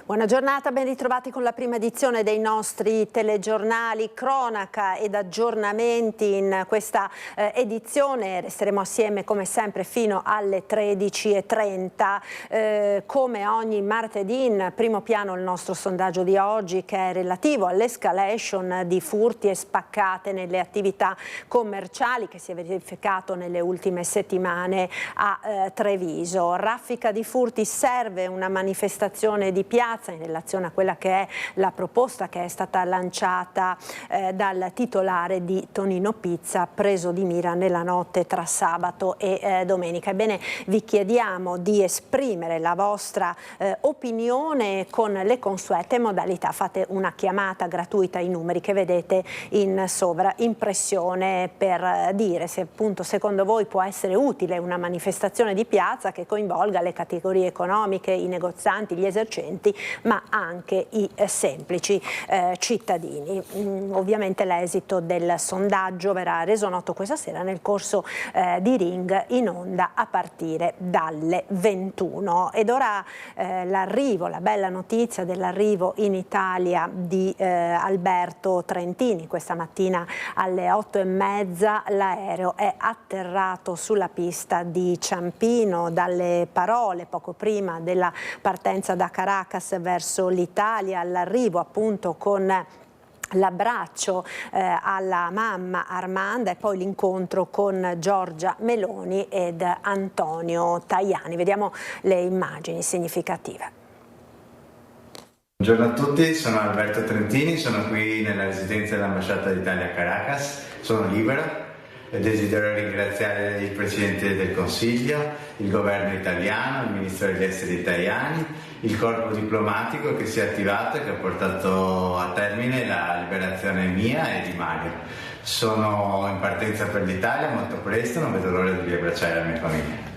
Buona giornata, ben ritrovati con la prima edizione dei nostri telegiornali, cronaca ed aggiornamenti in questa edizione. Resteremo assieme come sempre fino alle 13:30. Come ogni martedì in primo piano il nostro sondaggio di oggi, che è relativo all'escalation di furti e spaccate nelle attività commerciali che si è verificato nelle ultime settimane a Treviso. Raffica di furti, serve una manifestazione di piazza in relazione a quella che è la proposta che è stata lanciata dal titolare di Tonino Pizza, preso di mira nella notte tra sabato e domenica. Ebbene, vi chiediamo di esprimere la vostra opinione con le consuete modalità. Fate una chiamata gratuita ai numeri che vedete in sovraimpressione per dire se appunto secondo voi può essere utile una manifestazione di piazza che coinvolga le categorie economiche, i negozianti, gli esercenti, ma anche i semplici cittadini. Ovviamente l'esito del sondaggio verrà reso noto questa sera nel corso di Ring, in onda a partire dalle 21. Ed ora l'arrivo, la bella notizia dell'arrivo in Italia di Alberto Trentini. Questa mattina alle 8:30 l'aereo è atterrato sulla pista di Ciampino. Dalle parole poco prima della partenza da Caracas verso l'Italia, all'arrivo appunto con l'abbraccio alla mamma Armanda e poi l'incontro con Giorgia Meloni ed Antonio Tajani. Vediamo le immagini significative. Buongiorno a tutti, sono Alberto Trentini, sono qui nella residenza dell'Ambasciata d'Italia a Caracas, sono libero e desidero ringraziare il Presidente del Consiglio, il governo italiano, il Ministro degli Esteri Tajani, il corpo diplomatico che si è attivato e che ha portato a termine la liberazione mia e di Mario. Sono in partenza per l'Italia molto presto, non vedo l'ora di riabbracciare la mia famiglia.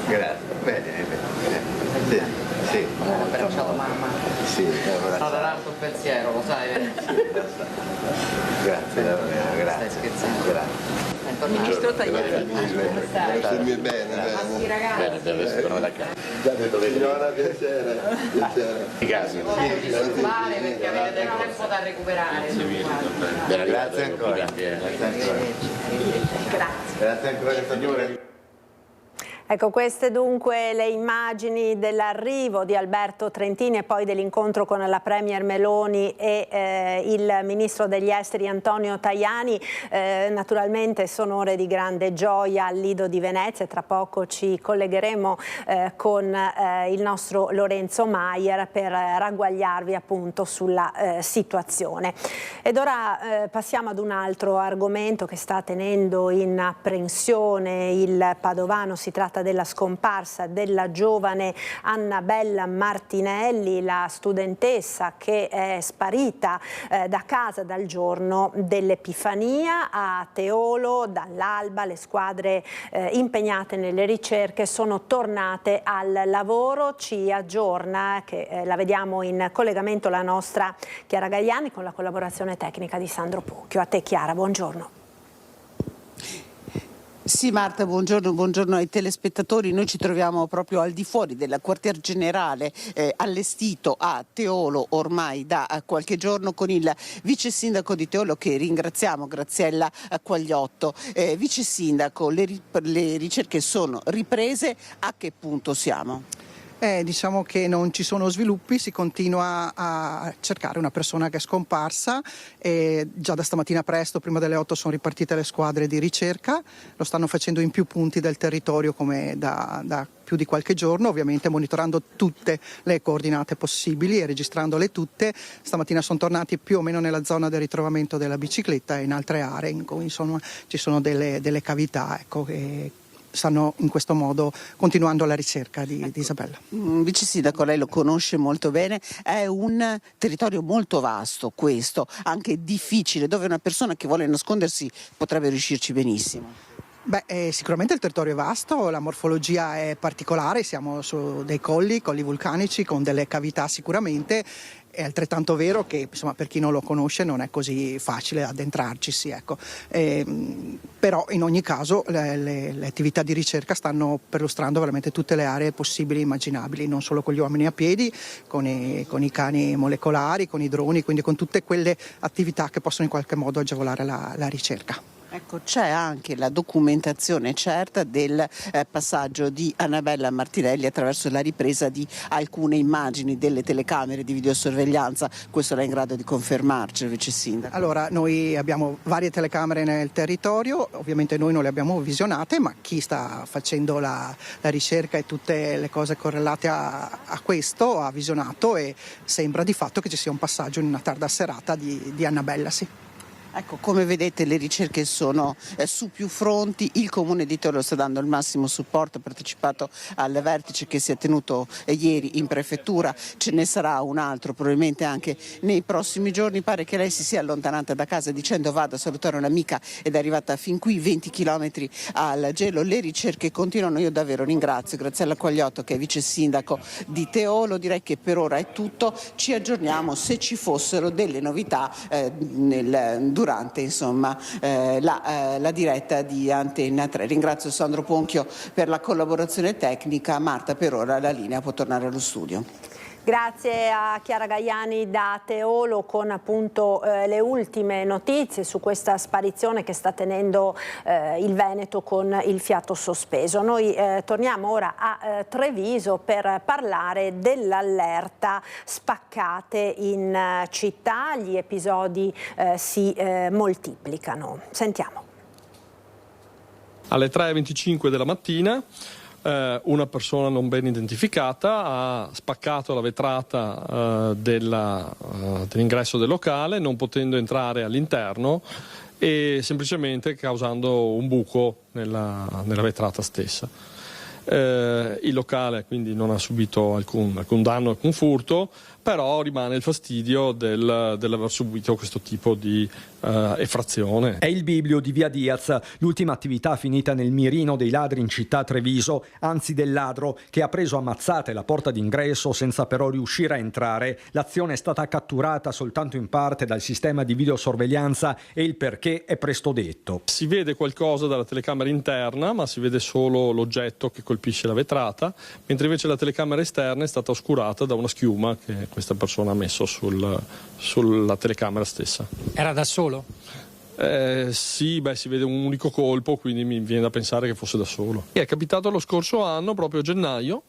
Grazie, bene. Sì. Abbracciato mamma. Sì, È stato l'altro pensiero, lo sai? Grazie davvero, grazie. Stai scherzando? Grazie. Ministro Tajani, come stai? Bene. Maschi ragazzi. Bene, deve essere da casa. Signora, piacere. Grazie. Non vi disturbare perché avete del tempo da recuperare. Grazie ancora. Grazie ancora, signore. Ecco, queste dunque le immagini dell'arrivo di Alberto Trentini e poi dell'incontro con la Premier Meloni e il Ministro degli Esteri Antonio Tajani. Naturalmente sono ore di grande gioia al Lido di Venezia e tra poco ci collegheremo con il nostro Lorenzo Maier per ragguagliarvi appunto sulla situazione. Ed ora passiamo ad un altro argomento che sta tenendo in apprensione il padovano. Si tratta della scomparsa della giovane Annabella Martinelli, la studentessa che è sparita da casa dal giorno dell'Epifania. A Teolo dall'alba le squadre impegnate nelle ricerche sono tornate al lavoro. Ci aggiorna, che la vediamo in collegamento, la nostra Chiara Gagliani con la collaborazione tecnica di Sandro Pucchio. A te Chiara, buongiorno. Sì Marta, buongiorno ai telespettatori. Noi ci troviamo proprio al di fuori del quartier generale allestito a Teolo ormai da qualche giorno con il vice sindaco di Teolo che ringraziamo, Graziella Quagliotto. Vice sindaco, le ricerche sono riprese, a che punto siamo? Diciamo che non ci sono sviluppi, si continua a cercare una persona che è scomparsa e già da stamattina presto, prima delle 8, sono ripartite le squadre di ricerca, lo stanno facendo in più punti del territorio come da più di qualche giorno, ovviamente monitorando tutte le coordinate possibili e registrandole tutte. Stamattina sono tornati più o meno nella zona del ritrovamento della bicicletta e in altre aree in cui insomma ci sono delle cavità, ecco, che stanno in questo modo continuando la ricerca di Isabella. Vice sindaco, lei lo conosce molto bene, è un territorio molto vasto questo, anche difficile, dove una persona che vuole nascondersi potrebbe riuscirci benissimo. Sicuramente il territorio è vasto, la morfologia è particolare, siamo su dei colli vulcanici con delle cavità sicuramente. È altrettanto vero che, insomma, per chi non lo conosce non è così facile addentrarcisi, ecco. Però in ogni caso le attività di ricerca stanno perlustrando veramente tutte le aree possibili e immaginabili, non solo con gli uomini a piedi, con i cani molecolari, con i droni, quindi con tutte quelle attività che possono in qualche modo agevolare la ricerca. Ecco, c'è anche la documentazione certa del passaggio di Annabella Martinelli attraverso la ripresa di alcune immagini delle telecamere di videosorveglianza. Questo lei è in grado di confermarci, Vice Sindaco? Allora, noi abbiamo varie telecamere nel territorio, ovviamente noi non le abbiamo visionate, ma chi sta facendo la ricerca e tutte le cose correlate a questo ha visionato, e sembra di fatto che ci sia un passaggio in una tarda serata di Annabella, sì. Ecco, come vedete le ricerche sono su più fronti, il Comune di Teolo sta dando il massimo supporto, ha partecipato al vertice che si è tenuto ieri in prefettura, ce ne sarà un altro probabilmente anche nei prossimi giorni. Pare che lei si sia allontanata da casa dicendo vado a salutare un'amica ed è arrivata fin qui, 20 chilometri al gelo. Le ricerche continuano, io davvero ringrazio Graziella Quagliotto che è vice sindaco di Teolo, direi che per ora è tutto, ci aggiorniamo se ci fossero delle novità durante insomma, la diretta di Antenna 3. Ringrazio Sandro Ponchio per la collaborazione tecnica. Marta, per ora la linea può tornare allo studio. Grazie a Chiara Gaiani da Teolo con appunto le ultime notizie su questa sparizione che sta tenendo il Veneto con il fiato sospeso. Noi torniamo ora a Treviso per parlare dell'allerta spaccate in città. Gli episodi si moltiplicano. Sentiamo. Alle 3:25 della mattina una persona non ben identificata ha spaccato la vetrata dell'ingresso del locale, non potendo entrare all'interno e semplicemente causando un buco nella vetrata stessa. Il locale quindi non ha subito alcun danno, alcun furto, però rimane il fastidio dell'aver subito questo tipo di effrazione. È il biblio di Via Diaz, l'ultima attività finita nel mirino dei ladri in città Treviso, anzi del ladro che ha preso a mazzate la porta d'ingresso senza però riuscire a entrare. L'azione è stata catturata soltanto in parte dal sistema di videosorveglianza e il perché è presto detto. Si vede qualcosa dalla telecamera interna, ma si vede solo l'oggetto che colpisce la vetrata, mentre invece la telecamera esterna è stata oscurata da una schiuma che questa persona ha messo sulla telecamera stessa. Era da solo? Sì, si vede un unico colpo, quindi mi viene da pensare che fosse da solo. È capitato lo scorso anno, proprio a gennaio,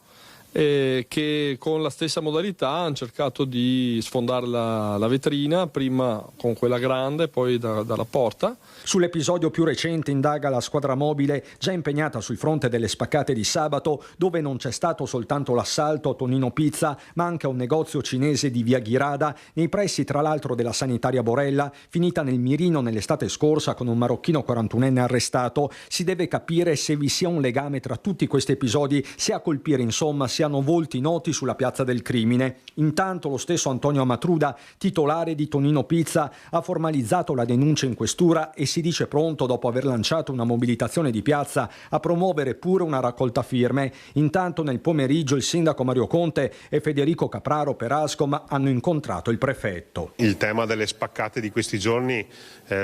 che con la stessa modalità hanno cercato di sfondare la vetrina, prima con quella grande, poi dalla porta. Sull'episodio più recente indaga la squadra mobile già impegnata sul fronte delle spaccate di sabato, dove non c'è stato soltanto l'assalto a Tonino Pizza, ma anche a un negozio cinese di Via Ghirada, nei pressi tra l'altro della sanitaria Borella, finita nel mirino nell'estate scorsa con un marocchino 41enne arrestato. Si deve capire se vi sia un legame tra tutti questi episodi, se a colpire insomma siano volti noti sulla piazza del crimine. Intanto lo stesso Antonio Amatruda, titolare di Tonino Pizza, ha formalizzato la denuncia in questura e si dice pronto, dopo aver lanciato una mobilitazione di piazza, a promuovere pure una raccolta firme. Intanto nel pomeriggio il sindaco Mario Conte e Federico Capraro per Ascom hanno incontrato il prefetto. Il tema delle spaccate di questi giorni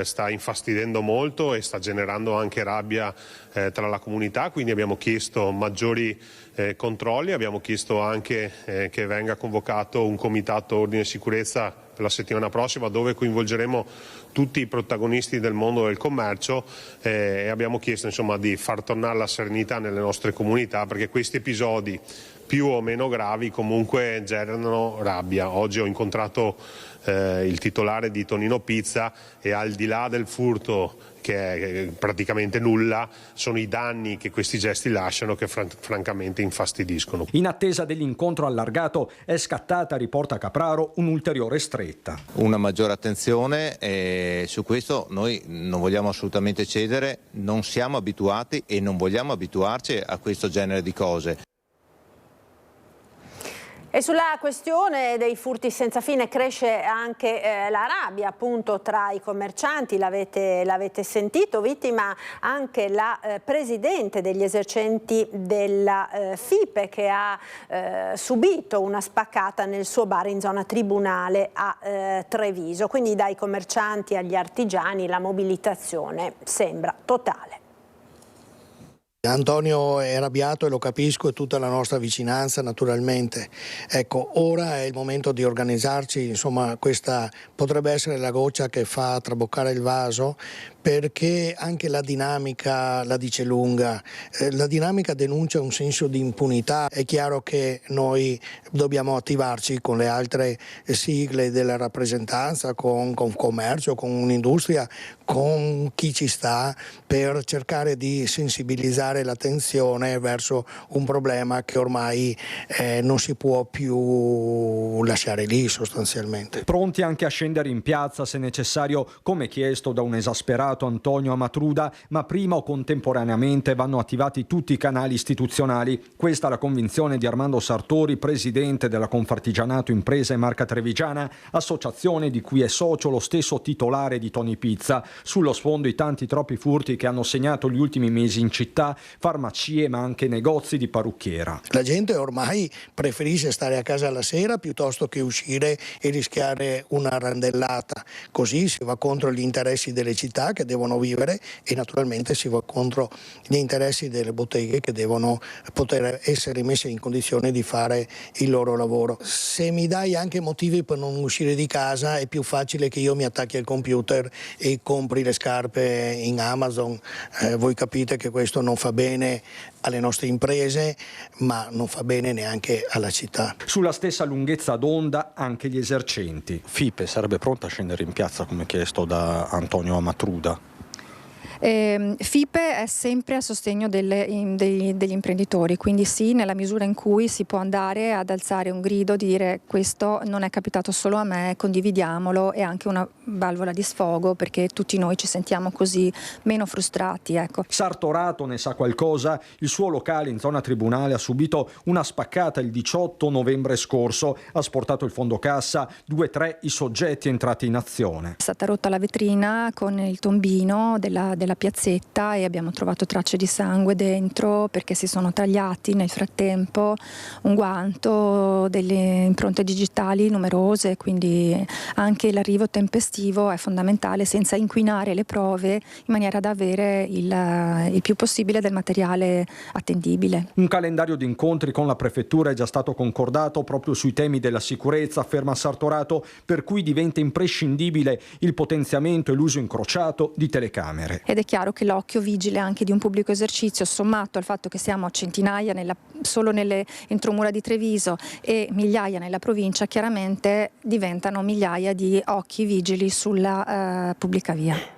sta infastidendo molto e sta generando anche rabbia tra la comunità, quindi abbiamo chiesto maggiori controlli, abbiamo chiesto anche che venga convocato un comitato ordine e sicurezza per la settimana prossima, dove coinvolgeremo tutti i protagonisti del mondo del commercio e abbiamo chiesto insomma di far tornare la serenità nelle nostre comunità, perché questi episodi più o meno gravi comunque generano rabbia. Oggi ho incontrato il titolare di Tonino Pizza e al di là del furto, che è praticamente nulla, sono i danni che questi gesti lasciano che francamente infastidiscono. In attesa dell'incontro allargato è scattata, riporta Capraro, un'ulteriore stretta. Una maggiore attenzione e su questo noi non vogliamo assolutamente cedere, non siamo abituati e non vogliamo abituarci a questo genere di cose. E sulla questione dei furti senza fine cresce anche la rabbia appunto tra i commercianti, l'avete sentito, vittima anche la presidente degli esercenti della FIPE che ha subito una spaccata nel suo bar in zona Tribunale a Treviso. Quindi dai commercianti agli artigiani la mobilitazione sembra totale. Antonio è arrabbiato e lo capisco, e tutta la nostra vicinanza naturalmente. Ecco, ora è il momento di organizzarci, insomma questa potrebbe essere la goccia che fa traboccare il vaso, perché anche la dinamica la dice lunga, la dinamica denuncia un senso di impunità. È chiaro che noi dobbiamo attivarci con le altre sigle della rappresentanza, con commercio, con un'industria, con chi ci sta, per cercare di sensibilizzare l'attenzione verso un problema che ormai non si può più lasciare lì sostanzialmente. Pronti anche a scendere in piazza se necessario, come chiesto da un esasperato Antonio Amatruda, ma prima o contemporaneamente vanno attivati tutti i canali istituzionali. Questa è la convinzione di Armando Sartori, presidente della Confartigianato Imprese Marca Trevigiana, associazione di cui è socio lo stesso titolare di Tony Pizza. Sullo sfondo i tanti troppi furti che hanno segnato gli ultimi mesi in città, farmacie ma anche negozi di parrucchiera. La gente ormai preferisce stare a casa la sera piuttosto che uscire e rischiare una randellata, così si va contro gli interessi delle città che devono vivere e naturalmente si va contro gli interessi delle botteghe che devono poter essere messe in condizione di fare il loro lavoro. Se mi dai anche motivi per non uscire di casa, è più facile che io mi attacchi al computer e compri le scarpe in Amazon. Voi capite che questo non fa bene alle nostre imprese, ma non fa bene neanche alla città. Sulla stessa lunghezza d'onda anche gli esercenti. FIPE sarebbe pronta a scendere in piazza come chiesto da Antonio Amatruda? FIPE è sempre a sostegno degli imprenditori, quindi sì, nella misura in cui si può andare ad alzare un grido, dire questo non è capitato solo a me, condividiamolo, è anche una valvola di sfogo perché tutti noi ci sentiamo così meno frustrati. Ecco. Sartorato ne sa qualcosa, il suo locale in zona Tribunale ha subito una spaccata il 18 novembre scorso, ha sportato il fondo cassa, 2-3 i soggetti entrati in azione. È stata rotta la vetrina con il tombino della piazzetta e abbiamo trovato tracce di sangue dentro perché si sono tagliati nel frattempo, un guanto, delle impronte digitali numerose, quindi anche l'arrivo tempestivo è fondamentale senza inquinare le prove in maniera da avere il più possibile del materiale attendibile. Un calendario di incontri con la prefettura è già stato concordato proprio sui temi della sicurezza, afferma Sartorato, per cui diventa imprescindibile il potenziamento e l'uso incrociato di telecamere. Ed è chiaro che l'occhio vigile anche di un pubblico esercizio, sommato al fatto che siamo a centinaia solo nelle entromura di Treviso e migliaia nella provincia, chiaramente diventano migliaia di occhi vigili sulla pubblica via.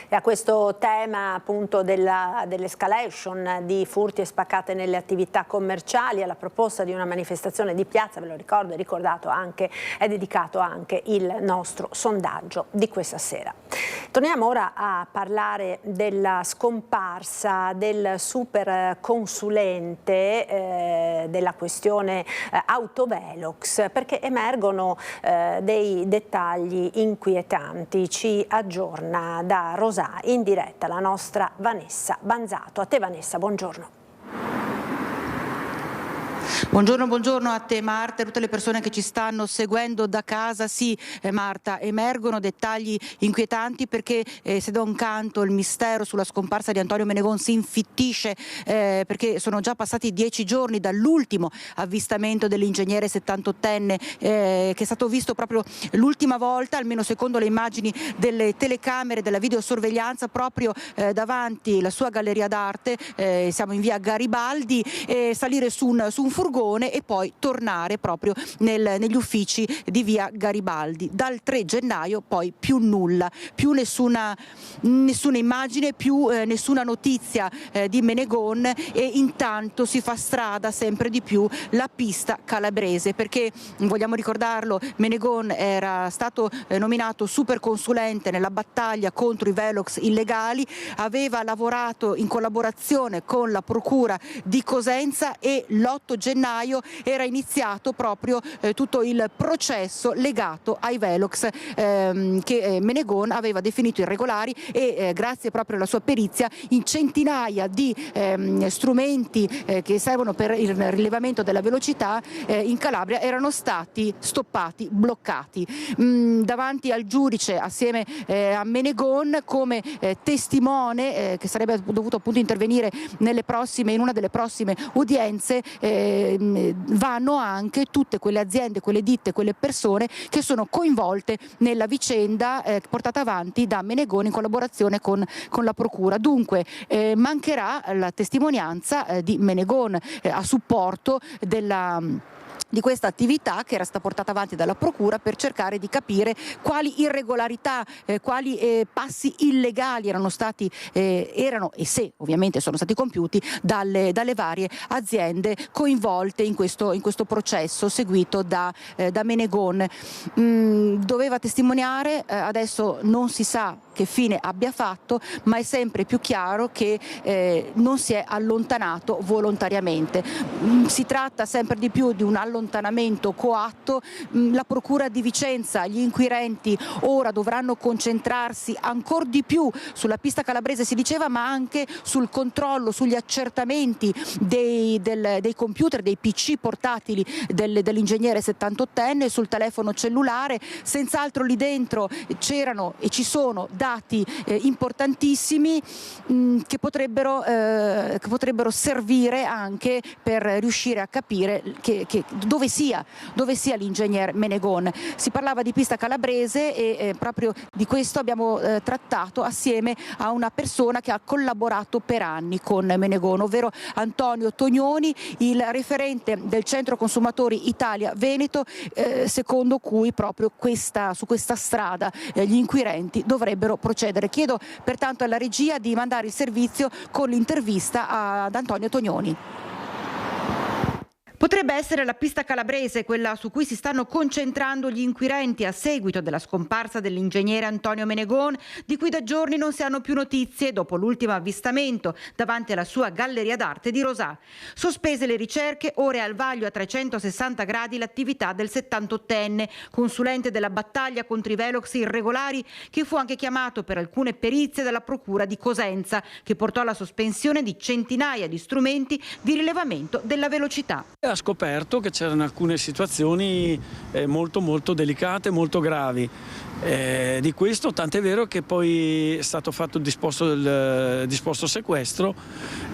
E a questo tema appunto dell'escalation di furti e spaccate nelle attività commerciali, alla proposta di una manifestazione di piazza, ve lo ricordo, è dedicato anche il nostro sondaggio di questa sera. Torniamo ora a parlare della scomparsa del super consulente della questione Autovelox, perché emergono dei dettagli inquietanti. Ci aggiorna da Rosà in diretta la nostra Vanessa Banzato. A te Vanessa, buongiorno. Buongiorno a te Marta e a tutte le persone che ci stanno seguendo da casa. Sì Marta, emergono dettagli inquietanti perché se da un canto il mistero sulla scomparsa di Antonio Menegon si infittisce perché sono già passati 10 giorni dall'ultimo avvistamento dell'ingegnere 78enne che è stato visto proprio l'ultima volta, almeno secondo le immagini delle telecamere della videosorveglianza, proprio davanti alla sua galleria d'arte, siamo in via Garibaldi, salire su un furgone e poi tornare proprio negli uffici di via Garibaldi. Dal 3 gennaio poi più nulla, più nessuna immagine, più nessuna notizia di Menegon e intanto si fa strada sempre di più la pista calabrese perché, vogliamo ricordarlo, Menegon era stato nominato super consulente nella battaglia contro i velox illegali, aveva lavorato in collaborazione con la procura di Cosenza e l'8 gennaio gennaio era iniziato proprio tutto il processo legato ai velox che Menegon aveva definito irregolari e grazie proprio alla sua perizia in centinaia di strumenti che servono per il rilevamento della velocità in Calabria erano stati stoppati, bloccati. Davanti al giudice assieme a Menegon come testimone che sarebbe dovuto appunto intervenire in una delle prossime udienze vanno anche tutte quelle aziende, quelle ditte, quelle persone che sono coinvolte nella vicenda portata avanti da Menegon in collaborazione con la procura. Dunque mancherà la testimonianza di Menegon a supporto di questa attività che era stata portata avanti dalla procura per cercare di capire quali irregolarità, quali passi illegali erano e se ovviamente sono stati compiuti dalle varie aziende coinvolte in questo processo seguito da Menegon. Doveva testimoniare, adesso non si sa che fine abbia fatto, ma è sempre più chiaro che non si è allontanato volontariamente. Si tratta sempre di più di un allontanamento coatto. La Procura di Vicenza, gli inquirenti ora dovranno concentrarsi ancora di più sulla pista calabrese, si diceva, ma anche sul controllo, sugli accertamenti dei computer, dei PC portatili dell'ingegnere 78enne, sul telefono cellulare. Senz'altro lì dentro c'erano e ci sono dati importantissimi che potrebbero servire anche per riuscire a capire dove sia l'ingegner Menegon. Si parlava di pista calabrese e proprio di questo abbiamo trattato assieme a una persona che ha collaborato per anni con Menegon, ovvero Antonio Tognoni, il referente del Centro Consumatori Italia Veneto, secondo cui proprio su questa strada gli inquirenti dovrebbero procedere. Chiedo pertanto alla regia di mandare il servizio con l'intervista ad Antonio Tognoni. Potrebbe essere la pista calabrese quella su cui si stanno concentrando gli inquirenti a seguito della scomparsa dell'ingegnere Antonio Menegon, di cui da giorni non si hanno più notizie dopo l'ultimo avvistamento davanti alla sua galleria d'arte di Rosà. Sospese le ricerche, ora è al vaglio a 360 gradi l'attività del 78enne, consulente della battaglia contro i velox irregolari, che fu anche chiamato per alcune perizie dalla Procura di Cosenza, che portò alla sospensione di centinaia di strumenti di rilevamento della velocità. Ha scoperto che c'erano alcune situazioni molto delicate, molto gravi. Di questo tant'è vero che poi è stato fatto il disposto sequestro.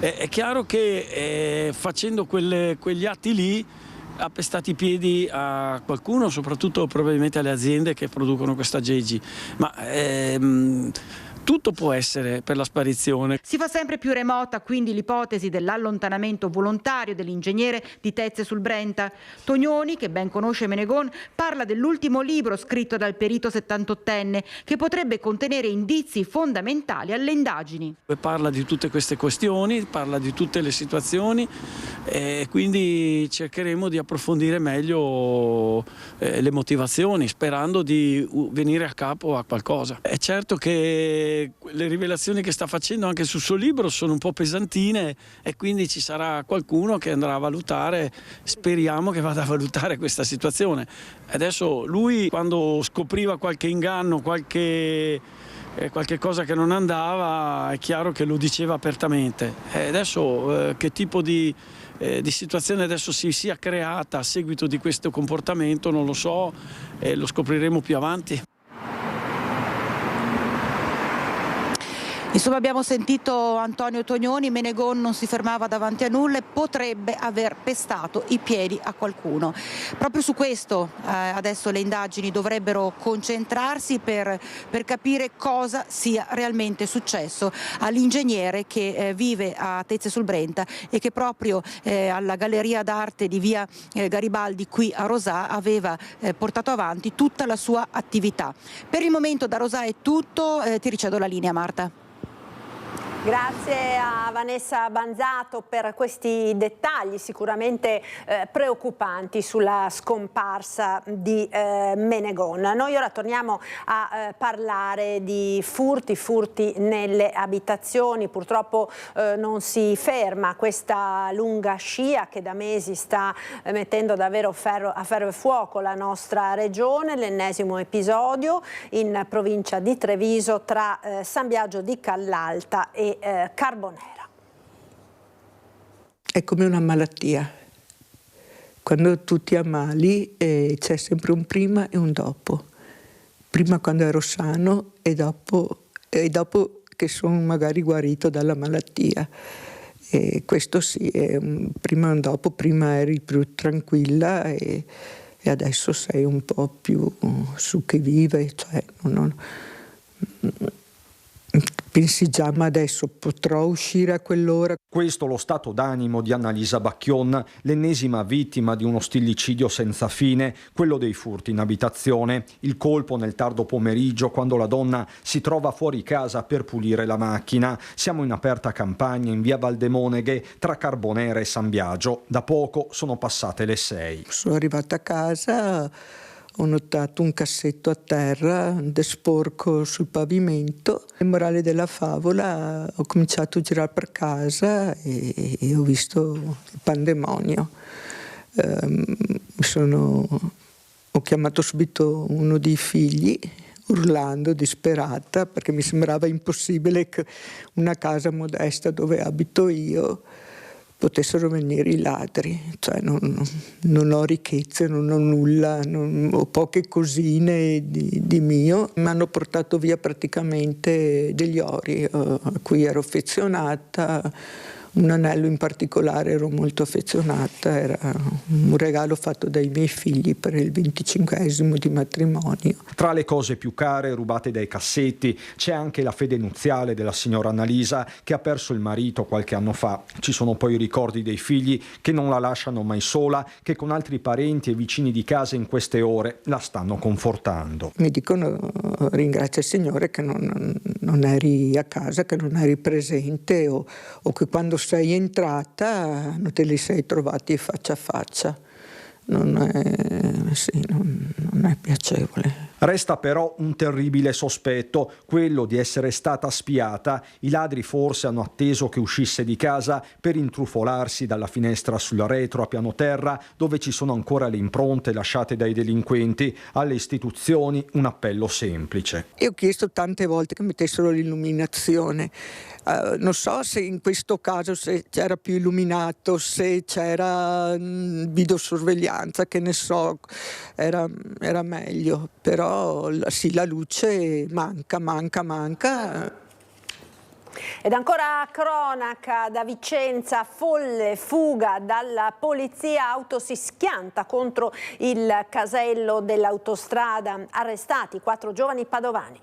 È chiaro che facendo quegli atti lì ha pestato i piedi a qualcuno, soprattutto probabilmente alle aziende che producono questa GG. Ma tutto può essere per la sparizione. Si fa sempre più remota quindi l'ipotesi dell'allontanamento volontario dell'ingegnere di Tezze sul Brenta. Tognoni, che ben conosce Menegon, parla dell'ultimo libro scritto dal perito 78enne che potrebbe contenere indizi fondamentali alle indagini. Parla di tutte queste questioni, parla di tutte le situazioni e quindi cercheremo di approfondire meglio le motivazioni, sperando di venire a capo a qualcosa. È certo che le rivelazioni che sta facendo anche sul suo libro sono un po' pesantine e quindi ci sarà qualcuno che andrà a valutare, speriamo che vada a valutare questa situazione. Adesso lui, quando scopriva qualche inganno, qualche cosa che non andava, è chiaro che lo diceva apertamente. Adesso che tipo di situazione adesso si sia creata a seguito di questo comportamento non lo so, lo scopriremo più avanti. Insomma, abbiamo sentito Antonio Tognoni, Menegon non si fermava davanti a nulla e potrebbe aver pestato i piedi a qualcuno. Proprio su questo adesso le indagini dovrebbero concentrarsi per capire cosa sia realmente successo all'ingegnere che vive a Tezze sul Brenta e che proprio alla Galleria d'Arte di via Garibaldi qui a Rosà aveva portato avanti tutta la sua attività. Per il momento da Rosà è tutto, ti ricevo la linea, Marta. Grazie a Vanessa Banzato per questi dettagli sicuramente preoccupanti sulla scomparsa di Menegon. Noi ora torniamo a parlare di furti nelle abitazioni. Purtroppo non si ferma questa lunga scia che da mesi sta mettendo davvero a ferro e fuoco la nostra regione. L'ennesimo episodio in provincia di Treviso tra San Biagio di Callalta e Carbonera. È come una malattia. Quando tu ti ammali c'è sempre un prima e un dopo. Prima quando ero sano e dopo che sono magari guarito dalla malattia. E questo sì, è un prima e un dopo. Prima eri più tranquilla e adesso sei un po' più su che vive, cioè pensi già, ma adesso potrò uscire a quell'ora. Questo lo stato d'animo di Annalisa Bacchion, l'ennesima vittima di uno stillicidio senza fine, quello dei furti in abitazione. Il colpo nel tardo pomeriggio, quando la donna si trova fuori casa per pulire la macchina. Siamo in aperta campagna in via Valdemoneghe, tra Carbonera e San Biagio. Da poco sono passate le 6. Sono arrivata a casa, ho notato un cassetto a terra, sporco sul pavimento. Il morale della favola, ho cominciato a girare per casa e ho visto il pandemonio. Ho chiamato subito uno dei figli, urlando, disperata, perché mi sembrava impossibile che una casa modesta dove abito io potessero venire i ladri. Cioè non ho ricchezze, non ho nulla, ho poche cosine di mio. Mi hanno portato via praticamente degli ori a cui ero affezionata. Un anello in particolare ero molto affezionata, era un regalo fatto dai miei figli per il 25esimo di matrimonio. Tra le cose più care rubate dai cassetti c'è anche la fede nuziale della signora Annalisa, che ha perso il marito qualche anno fa. Ci sono poi i ricordi dei figli che non la lasciano mai sola, che con altri parenti e vicini di casa in queste ore la stanno confortando. Mi dicono: ringrazia il Signore che non eri a casa, che non eri presente o che quando sei entrata non te li sei trovati faccia a faccia. Non è piacevole. Resta però un terribile sospetto, quello di essere stata spiata. I ladri forse hanno atteso che uscisse di casa per intrufolarsi dalla finestra sul retro a piano terra, dove ci sono ancora le impronte lasciate dai delinquenti. Alle istituzioni un appello semplice. Io ho chiesto tante volte che mettessero l'illuminazione. Non so se in questo caso se c'era più illuminato, se c'era videosorveglianza, che ne so, era meglio. Però sì, la luce manca. Ed ancora cronaca da Vicenza, folle fuga dalla polizia, auto si schianta contro il casello dell'autostrada, arrestati 4 giovani padovani.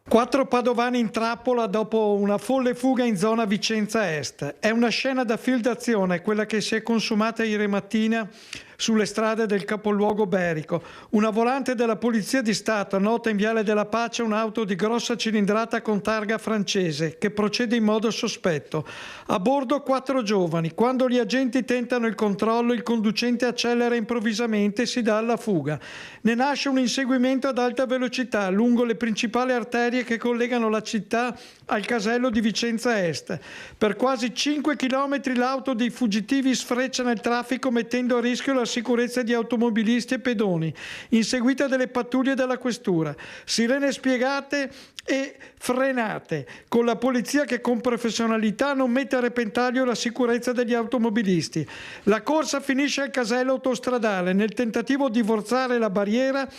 4 padovani in trappola dopo una folle fuga in zona Vicenza Est. È una scena da film d'azione, quella che si è consumata ieri mattina sulle strade del capoluogo berico. Una volante della Polizia di Stato annota in Viale della Pace un'auto di grossa cilindrata con targa francese che procede in modo sospetto. A bordo 4 giovani. Quando gli agenti tentano il controllo, il conducente accelera improvvisamente e si dà alla fuga. Ne nasce un inseguimento ad alta velocità lungo le principali arterie che collegano la città al casello di Vicenza Est. Per quasi 5 chilometri l'auto dei fuggitivi sfreccia nel traffico, mettendo a rischio la sicurezza di automobilisti e pedoni, inseguita dalle pattuglie della questura. Sirene spiegate e frenate, con la polizia che con professionalità non mette a repentaglio la sicurezza degli automobilisti. La corsa finisce al casello autostradale. Nel tentativo di forzare la barriera,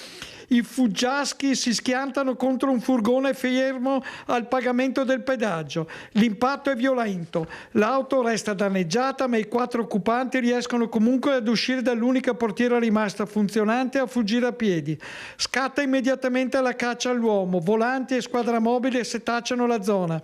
i fuggiaschi si schiantano contro un furgone fermo al pagamento del pedaggio. L'impatto è violento. L'auto resta danneggiata, ma i 4 occupanti riescono comunque ad uscire dall'unica portiera rimasta funzionante e a fuggire a piedi. Scatta immediatamente alla caccia all'uomo. Volanti e squadra mobile setacciano la zona.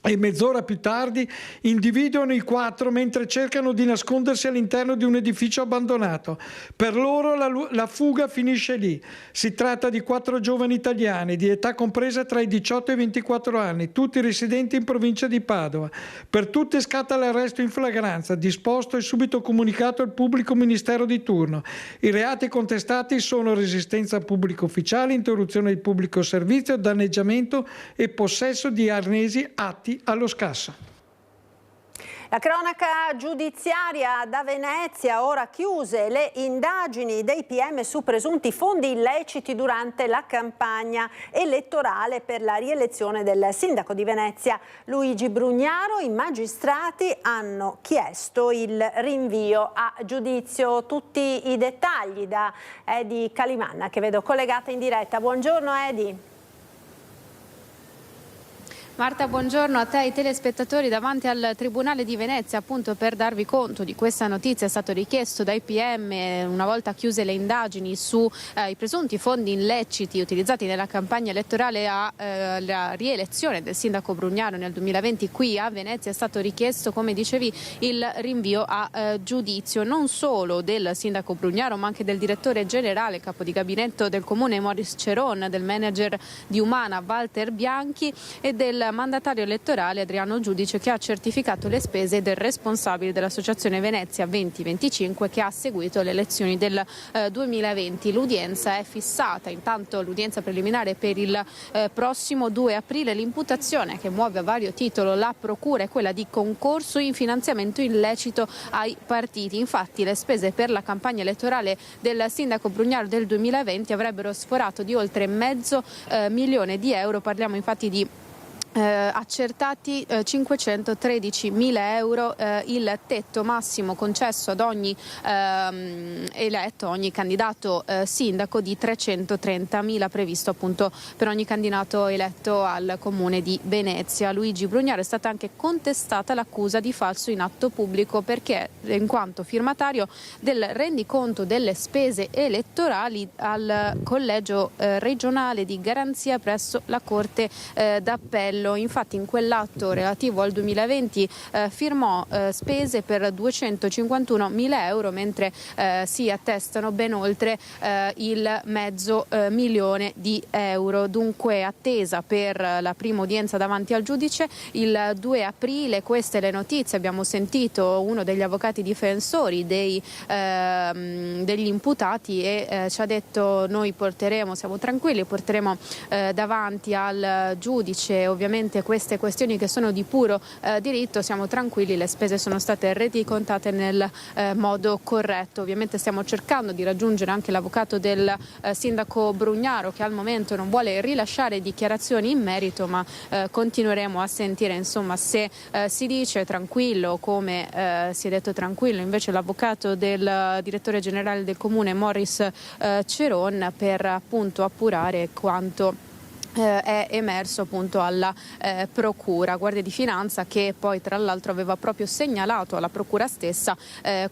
e mezz'ora più tardi individuano i 4 mentre cercano di nascondersi all'interno di un edificio abbandonato. Per loro la fuga finisce lì. Si tratta di 4 giovani italiani di età compresa tra i 18 e i 24 anni, tutti residenti in provincia di Padova. Per tutti scatta l'arresto in flagranza, disposto e subito comunicato al pubblico ministero di turno. I reati contestati sono resistenza a pubblico ufficiale, interruzione di pubblico servizio, danneggiamento e possesso di arnesi atti allo scasso. La cronaca giudiziaria da Venezia, ora chiuse le indagini dei PM su presunti fondi illeciti durante la campagna elettorale per la rielezione del sindaco di Venezia Luigi Brugnaro. I magistrati hanno chiesto il rinvio a giudizio. Tutti i dettagli da Edi Calimanna, che vedo collegata in diretta. Buongiorno Edi. Marta, buongiorno a te e ai telespettatori. Davanti al Tribunale di Venezia, appunto per darvi conto di questa notizia, è stato richiesto dai PM, una volta chiuse le indagini sui presunti fondi illeciti utilizzati nella campagna elettorale alla rielezione del sindaco Brugnaro nel 2020 qui a Venezia, è stato richiesto, come dicevi, il rinvio a giudizio non solo del sindaco Brugnaro ma anche del direttore generale, capo di gabinetto del comune Morris Ceron, del manager di Umana Walter Bianchi e del mandatario elettorale Adriano Giudice, che ha certificato le spese del responsabile dell'associazione Venezia 2025 che ha seguito le elezioni del 2020. L'udienza è fissata, intanto l'udienza preliminare per il prossimo 2 aprile. L'imputazione che muove a vario titolo la procura è quella di concorso in finanziamento illecito ai partiti. Infatti le spese per la campagna elettorale del sindaco Brugnaro del 2020 avrebbero sforato di oltre $500.000 di euro, parliamo infatti di accertati 513.000 euro, il tetto massimo concesso ad ogni eletto, ogni candidato sindaco di 330.000 previsto appunto per ogni candidato eletto al comune di Venezia. A Luigi Brugnaro è stata anche contestata l'accusa di falso in atto pubblico perché in quanto firmatario del rendiconto delle spese elettorali al collegio regionale di garanzia presso la Corte d'Appello. Infatti in quell'atto relativo al 2020 firmò spese per 251.000 euro, mentre si attestano ben oltre il $500.000 di euro. Dunque attesa per la prima udienza davanti al giudice il 2 aprile. Queste le notizie. Abbiamo sentito uno degli avvocati difensori degli imputati e ci ha detto: noi siamo tranquilli, porteremo davanti al giudice ovviamente queste questioni che sono di puro diritto, siamo tranquilli, le spese sono state rendicontate nel modo corretto. Ovviamente stiamo cercando di raggiungere anche l'avvocato del sindaco Brugnaro, che al momento non vuole rilasciare dichiarazioni in merito, ma continueremo a sentire insomma se si dice tranquillo come si è detto tranquillo invece l'avvocato del direttore generale del comune Morris Ceron, per appunto appurare quanto è emerso appunto alla procura. Guardia di Finanza che poi tra l'altro aveva proprio segnalato alla procura stessa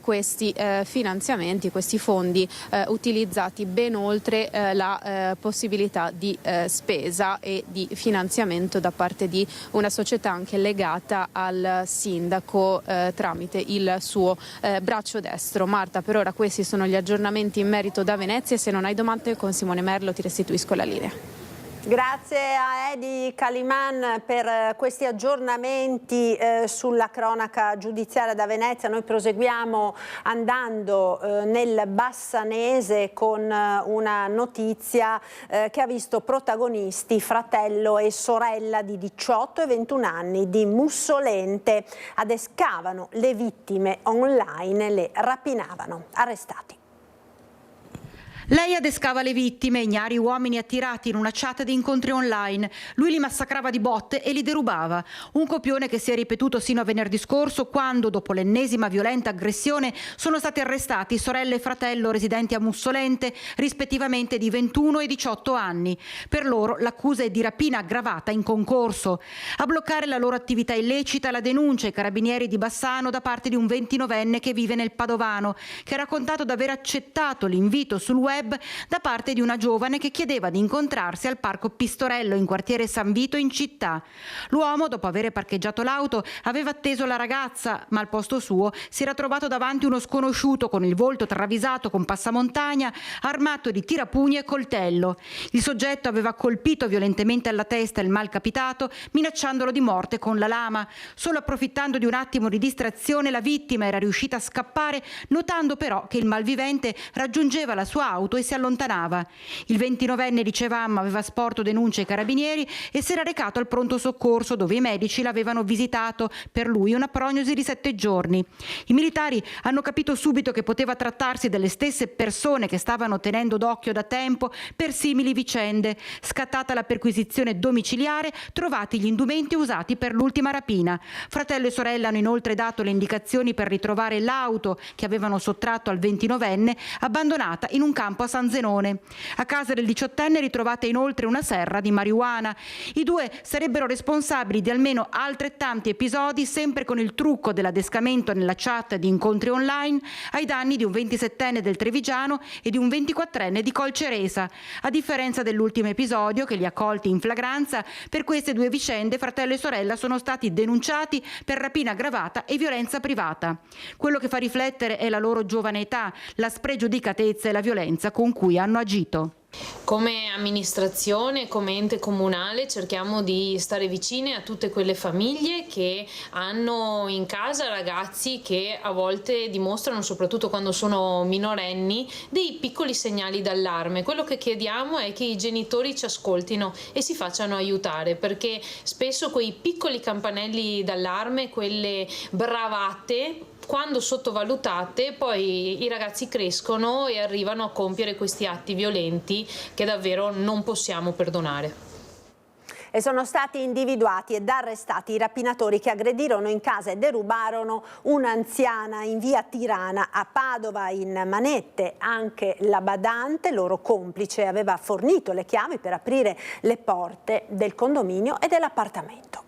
questi finanziamenti, questi fondi utilizzati ben oltre la possibilità di spesa e di finanziamento da parte di una società anche legata al sindaco tramite il suo braccio destro. Marta, per ora questi sono gli aggiornamenti in merito da Venezia. Se non hai domande, con Simone Merlo ti restituisco la linea. Grazie a Edi Caliman per questi aggiornamenti sulla cronaca giudiziaria da Venezia. Noi proseguiamo andando nel Bassanese con una notizia che ha visto protagonisti fratello e sorella di 18 e 21 anni di Mussolente. Adescavano le vittime online, le rapinavano. Arrestati. Lei adescava le vittime, ignari uomini attirati in una chat di incontri online. Lui li massacrava di botte e li derubava. Un copione che si è ripetuto sino a venerdì scorso, quando, dopo l'ennesima violenta aggressione, sono stati arrestati sorella e fratello residenti a Mussolente, rispettivamente di 21 e 18 anni. Per loro l'accusa è di rapina aggravata in concorso. A bloccare la loro attività illecita la denuncia ai carabinieri di Bassano da parte di un 29enne che vive nel Padovano, che ha raccontato di aver accettato l'invito sul web web da parte di una giovane che chiedeva di incontrarsi al Parco Pistorello in quartiere San Vito in città. L'uomo, dopo aver parcheggiato l'auto, aveva atteso la ragazza, ma al posto suo si era trovato davanti uno sconosciuto con il volto travisato con passamontagna, armato di tirapugni e coltello. Il soggetto aveva colpito violentemente alla testa il malcapitato, minacciandolo di morte con la lama. Solo approfittando di un attimo di distrazione, la vittima era riuscita a scappare, notando però che il malvivente raggiungeva la sua auto e si allontanava. Il 29enne, dicevamo, aveva sporto denuncia ai carabinieri e si era recato al pronto soccorso, dove i medici l'avevano visitato. Per lui una prognosi di 7 giorni. I militari hanno capito subito che poteva trattarsi delle stesse persone che stavano tenendo d'occhio da tempo per simili vicende. Scattata la perquisizione domiciliare, trovati gli indumenti usati per l'ultima rapina. Fratello e sorella hanno inoltre dato le indicazioni per ritrovare l'auto che avevano sottratto al 29enne, abbandonata in un campo a San Zenone. A casa del 18enne ritrovata inoltre una serra di marijuana. I due sarebbero responsabili di almeno altrettanti episodi, sempre con il trucco dell'adescamento nella chat di incontri online, ai danni di un 27enne del Trevigiano e di un 24enne di Colceresa. A differenza dell'ultimo episodio, che li ha colti in flagranza, per queste due vicende fratello e sorella sono stati denunciati per rapina aggravata e violenza privata. Quello che fa riflettere è la loro giovane età, la spregiudicatezza e la violenza con cui hanno agito. Come amministrazione, come ente comunale, cerchiamo di stare vicine a tutte quelle famiglie che hanno in casa ragazzi che a volte dimostrano, soprattutto quando sono minorenni, dei piccoli segnali d'allarme. Quello che chiediamo è che i genitori ci ascoltino e si facciano aiutare, perché spesso quei piccoli campanelli d'allarme, quelle bravate, quando sottovalutate, poi i ragazzi crescono e arrivano a compiere questi atti violenti che davvero non possiamo perdonare. E sono stati individuati ed arrestati i rapinatori che aggredirono in casa e derubarono un'anziana in via Tirana a Padova. In manette anche la badante, loro complice, aveva fornito le chiavi per aprire le porte del condominio e dell'appartamento.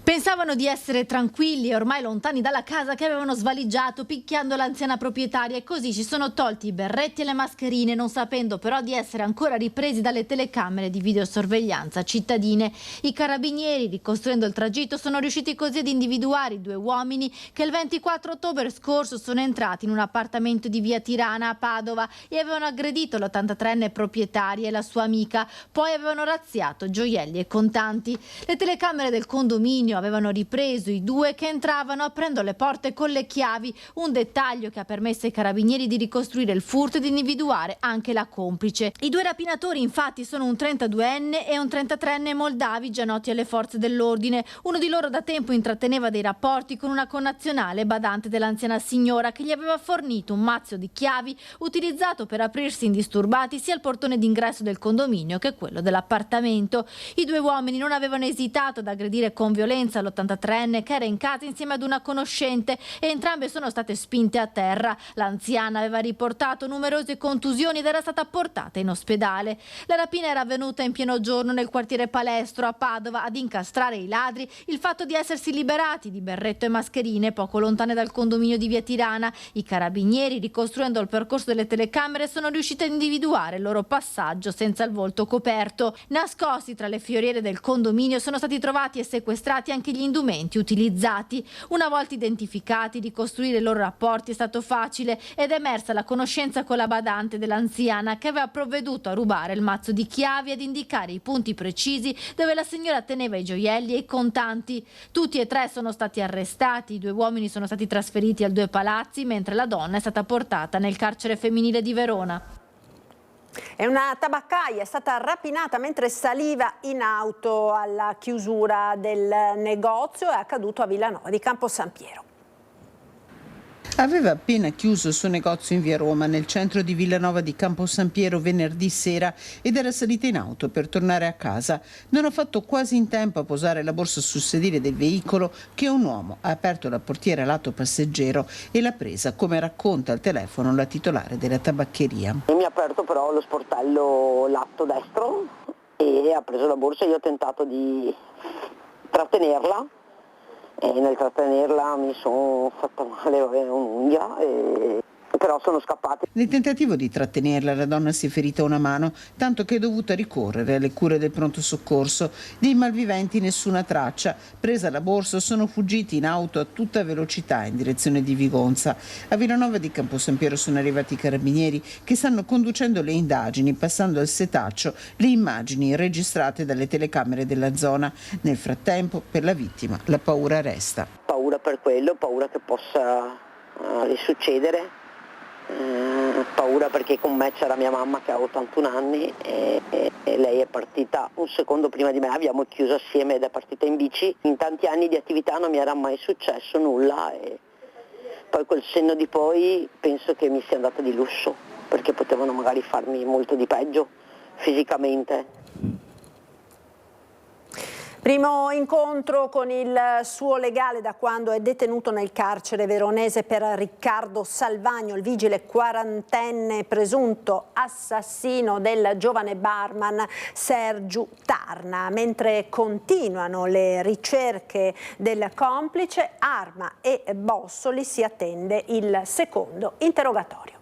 Pensavano di essere tranquilli e ormai lontani dalla casa che avevano svaligiato picchiando l'anziana proprietaria, e così ci sono tolti i berretti e le mascherine, non sapendo però di essere ancora ripresi dalle telecamere di videosorveglianza cittadine. I carabinieri, ricostruendo il tragitto, sono riusciti così ad individuare i due uomini che il 24 ottobre scorso sono entrati in un appartamento di via Tirana a Padova e avevano aggredito l'83enne proprietaria e la sua amica. Poi avevano razziato gioielli e contanti. Le telecamere del condominio avevano ripreso i due che entravano aprendo le porte con le chiavi, un dettaglio che ha permesso ai carabinieri di ricostruire il furto e di individuare anche la complice. I due rapinatori infatti sono un 32enne e un 33enne moldavi già noti alle forze dell'ordine. Uno di loro da tempo intratteneva dei rapporti con una connazionale badante dell'anziana signora che gli aveva fornito un mazzo di chiavi utilizzato per aprirsi indisturbati sia il portone d'ingresso del condominio che quello dell'appartamento. I due uomini non avevano esitato ad aggredire con violenza l'83enne che era in casa insieme ad una conoscente e entrambe sono state spinte a terra. L'anziana aveva riportato numerose contusioni ed era stata portata in ospedale. La rapina era avvenuta in pieno giorno nel quartiere Palestro a Padova. Ad incastrare i ladri il fatto di essersi liberati di berretto e mascherine poco lontane dal condominio di via Tirana. I carabinieri, ricostruendo il percorso delle telecamere, sono riusciti a individuare il loro passaggio senza il volto coperto. Nascosti tra le fioriere del condominio sono stati trovati e sequestrati anche gli indumenti utilizzati. Una volta identificati, ricostruire i loro rapporti è stato facile ed è emersa la conoscenza con la badante dell'anziana che aveva provveduto a rubare il mazzo di chiavi e ad indicare i punti precisi dove la signora teneva i gioielli e i contanti. Tutti e tre sono stati arrestati, i due uomini sono stati trasferiti al Due Palazzi mentre la donna è stata portata nel carcere femminile di Verona. E una tabaccaia è stata rapinata mentre saliva in auto alla chiusura del negozio. È accaduto a Villanova di Campo San Piero. Aveva appena chiuso il suo negozio in via Roma, nel centro di Villanova di Campo San Piero, venerdì sera ed era salita in auto per tornare a casa. Non ha fatto quasi in tempo a posare la borsa sul sedile del veicolo che un uomo ha aperto la portiera lato passeggero e l'ha presa, come racconta al telefono la titolare della tabaccheria. E mi ha aperto però lo sportello lato destro e ha preso la borsa. Io ho tentato di trattenerla. E nel trattenerla mi sono fatta male un'unghia e però sono scappati. Nel tentativo di trattenerla, la donna si è ferita una mano, tanto che è dovuta ricorrere alle cure del pronto soccorso. Dei malviventi nessuna traccia. Presa la borsa, sono fuggiti in auto a tutta velocità in direzione di Vigonza. A Villanova di Campo San Piero sono arrivati i carabinieri che stanno conducendo le indagini, passando al setaccio le immagini registrate dalle telecamere della zona. Nel frattempo, per la vittima, la paura resta. Paura per quello, paura che possa risuccedere. Paura perché con me c'era mia mamma che ha 81 anni e lei è partita un secondo prima di me, abbiamo chiuso assieme ed è partita in bici. In tanti anni di attività non mi era mai successo nulla e poi col senno di poi penso che mi sia andata di lusso, perché potevano magari farmi molto di peggio fisicamente. Primo incontro con il suo legale da quando è detenuto nel carcere veronese per Riccardo Salvagno, il vigile quarantenne presunto assassino del giovane barman Sergiu Tarna. Mentre continuano le ricerche del complice, Arma e Bossoli si attende il secondo interrogatorio.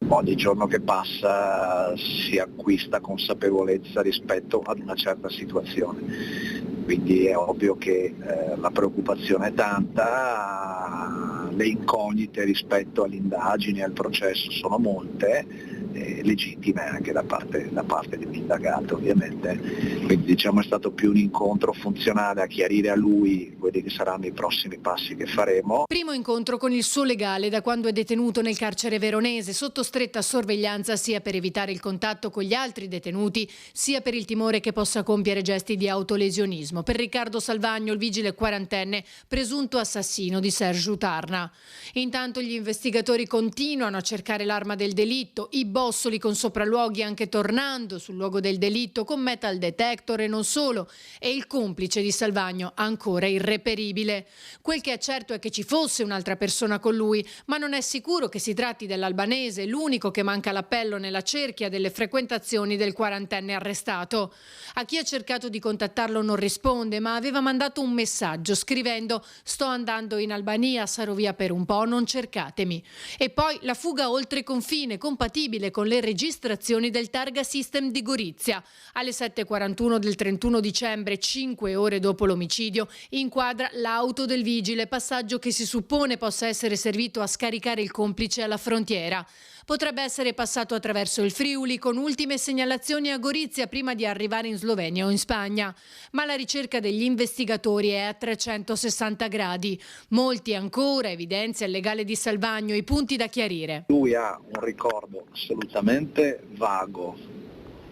Ogni giorno che passa si acquista consapevolezza rispetto ad una certa situazione, quindi è ovvio che la preoccupazione è tanta, le incognite rispetto alle indagini e al processo sono molte, legittime anche da parte dell'indagato ovviamente, quindi diciamo è stato più un incontro funzionale a chiarire a lui quelli che saranno i prossimi passi che faremo. Primo incontro con il suo legale da quando è detenuto nel carcere veronese sotto stretta sorveglianza sia per evitare il contatto con gli altri detenuti sia per il timore che possa compiere gesti di autolesionismo. Per Riccardo Salvagno, il vigile quarantenne presunto assassino di Sergiu Tarna. Intanto gli investigatori continuano a cercare l'arma del delitto, i bossoli con sopralluoghi anche tornando sul luogo del delitto con metal detector e non solo, e il complice di Salvagno ancora irreperibile. Quel che è certo è che ci fosse un'altra persona con lui, ma non è sicuro che si tratti dell'albanese, l'unico che manca l'appello nella cerchia delle frequentazioni del quarantenne arrestato. A chi ha cercato di contattarlo non risponde, ma aveva mandato un messaggio scrivendo: «Sto andando in Albania, sarò via per un po', non cercatemi». E poi la fuga oltre confine, compatibile con le registrazioni del Targa System di Gorizia. Alle 7:41 del 31 dicembre, 5 ore dopo l'omicidio, inquadra l'auto del vigile, passaggio che si suppone possa essere servito a scaricare il complice alla frontiera. Potrebbe essere passato attraverso il Friuli con ultime segnalazioni a Gorizia prima di arrivare in Slovenia o in Spagna. Ma la ricerca degli investigatori è a 360 gradi. Molti ancora, evidenzia il legale di Salvagno, i punti da chiarire. Lui ha un ricordo assolutamente vago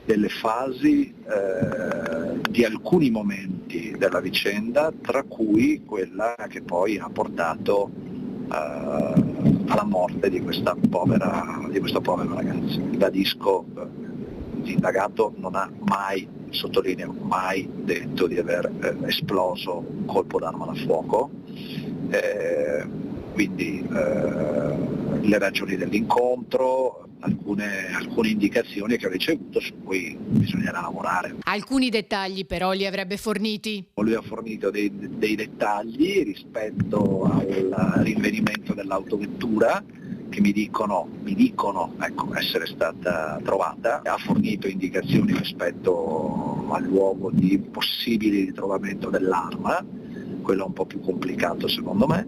delle fasi di alcuni momenti della vicenda, tra cui quella che poi ha portato alla morte di questo povero ragazzo. Ribadisco, l'indagato non ha mai, sottolineo, mai detto di aver esploso un colpo d'arma da fuoco, quindi le ragioni dell'incontro, alcune indicazioni che ho ricevuto su cui bisognerà lavorare. Alcuni dettagli però li avrebbe forniti. Lui ha fornito dei dettagli rispetto al rinvenimento dell'autovettura che mi dicono essere stata trovata, ha fornito indicazioni rispetto al luogo di possibile ritrovamento dell'arma, quello è un po' più complicato secondo me.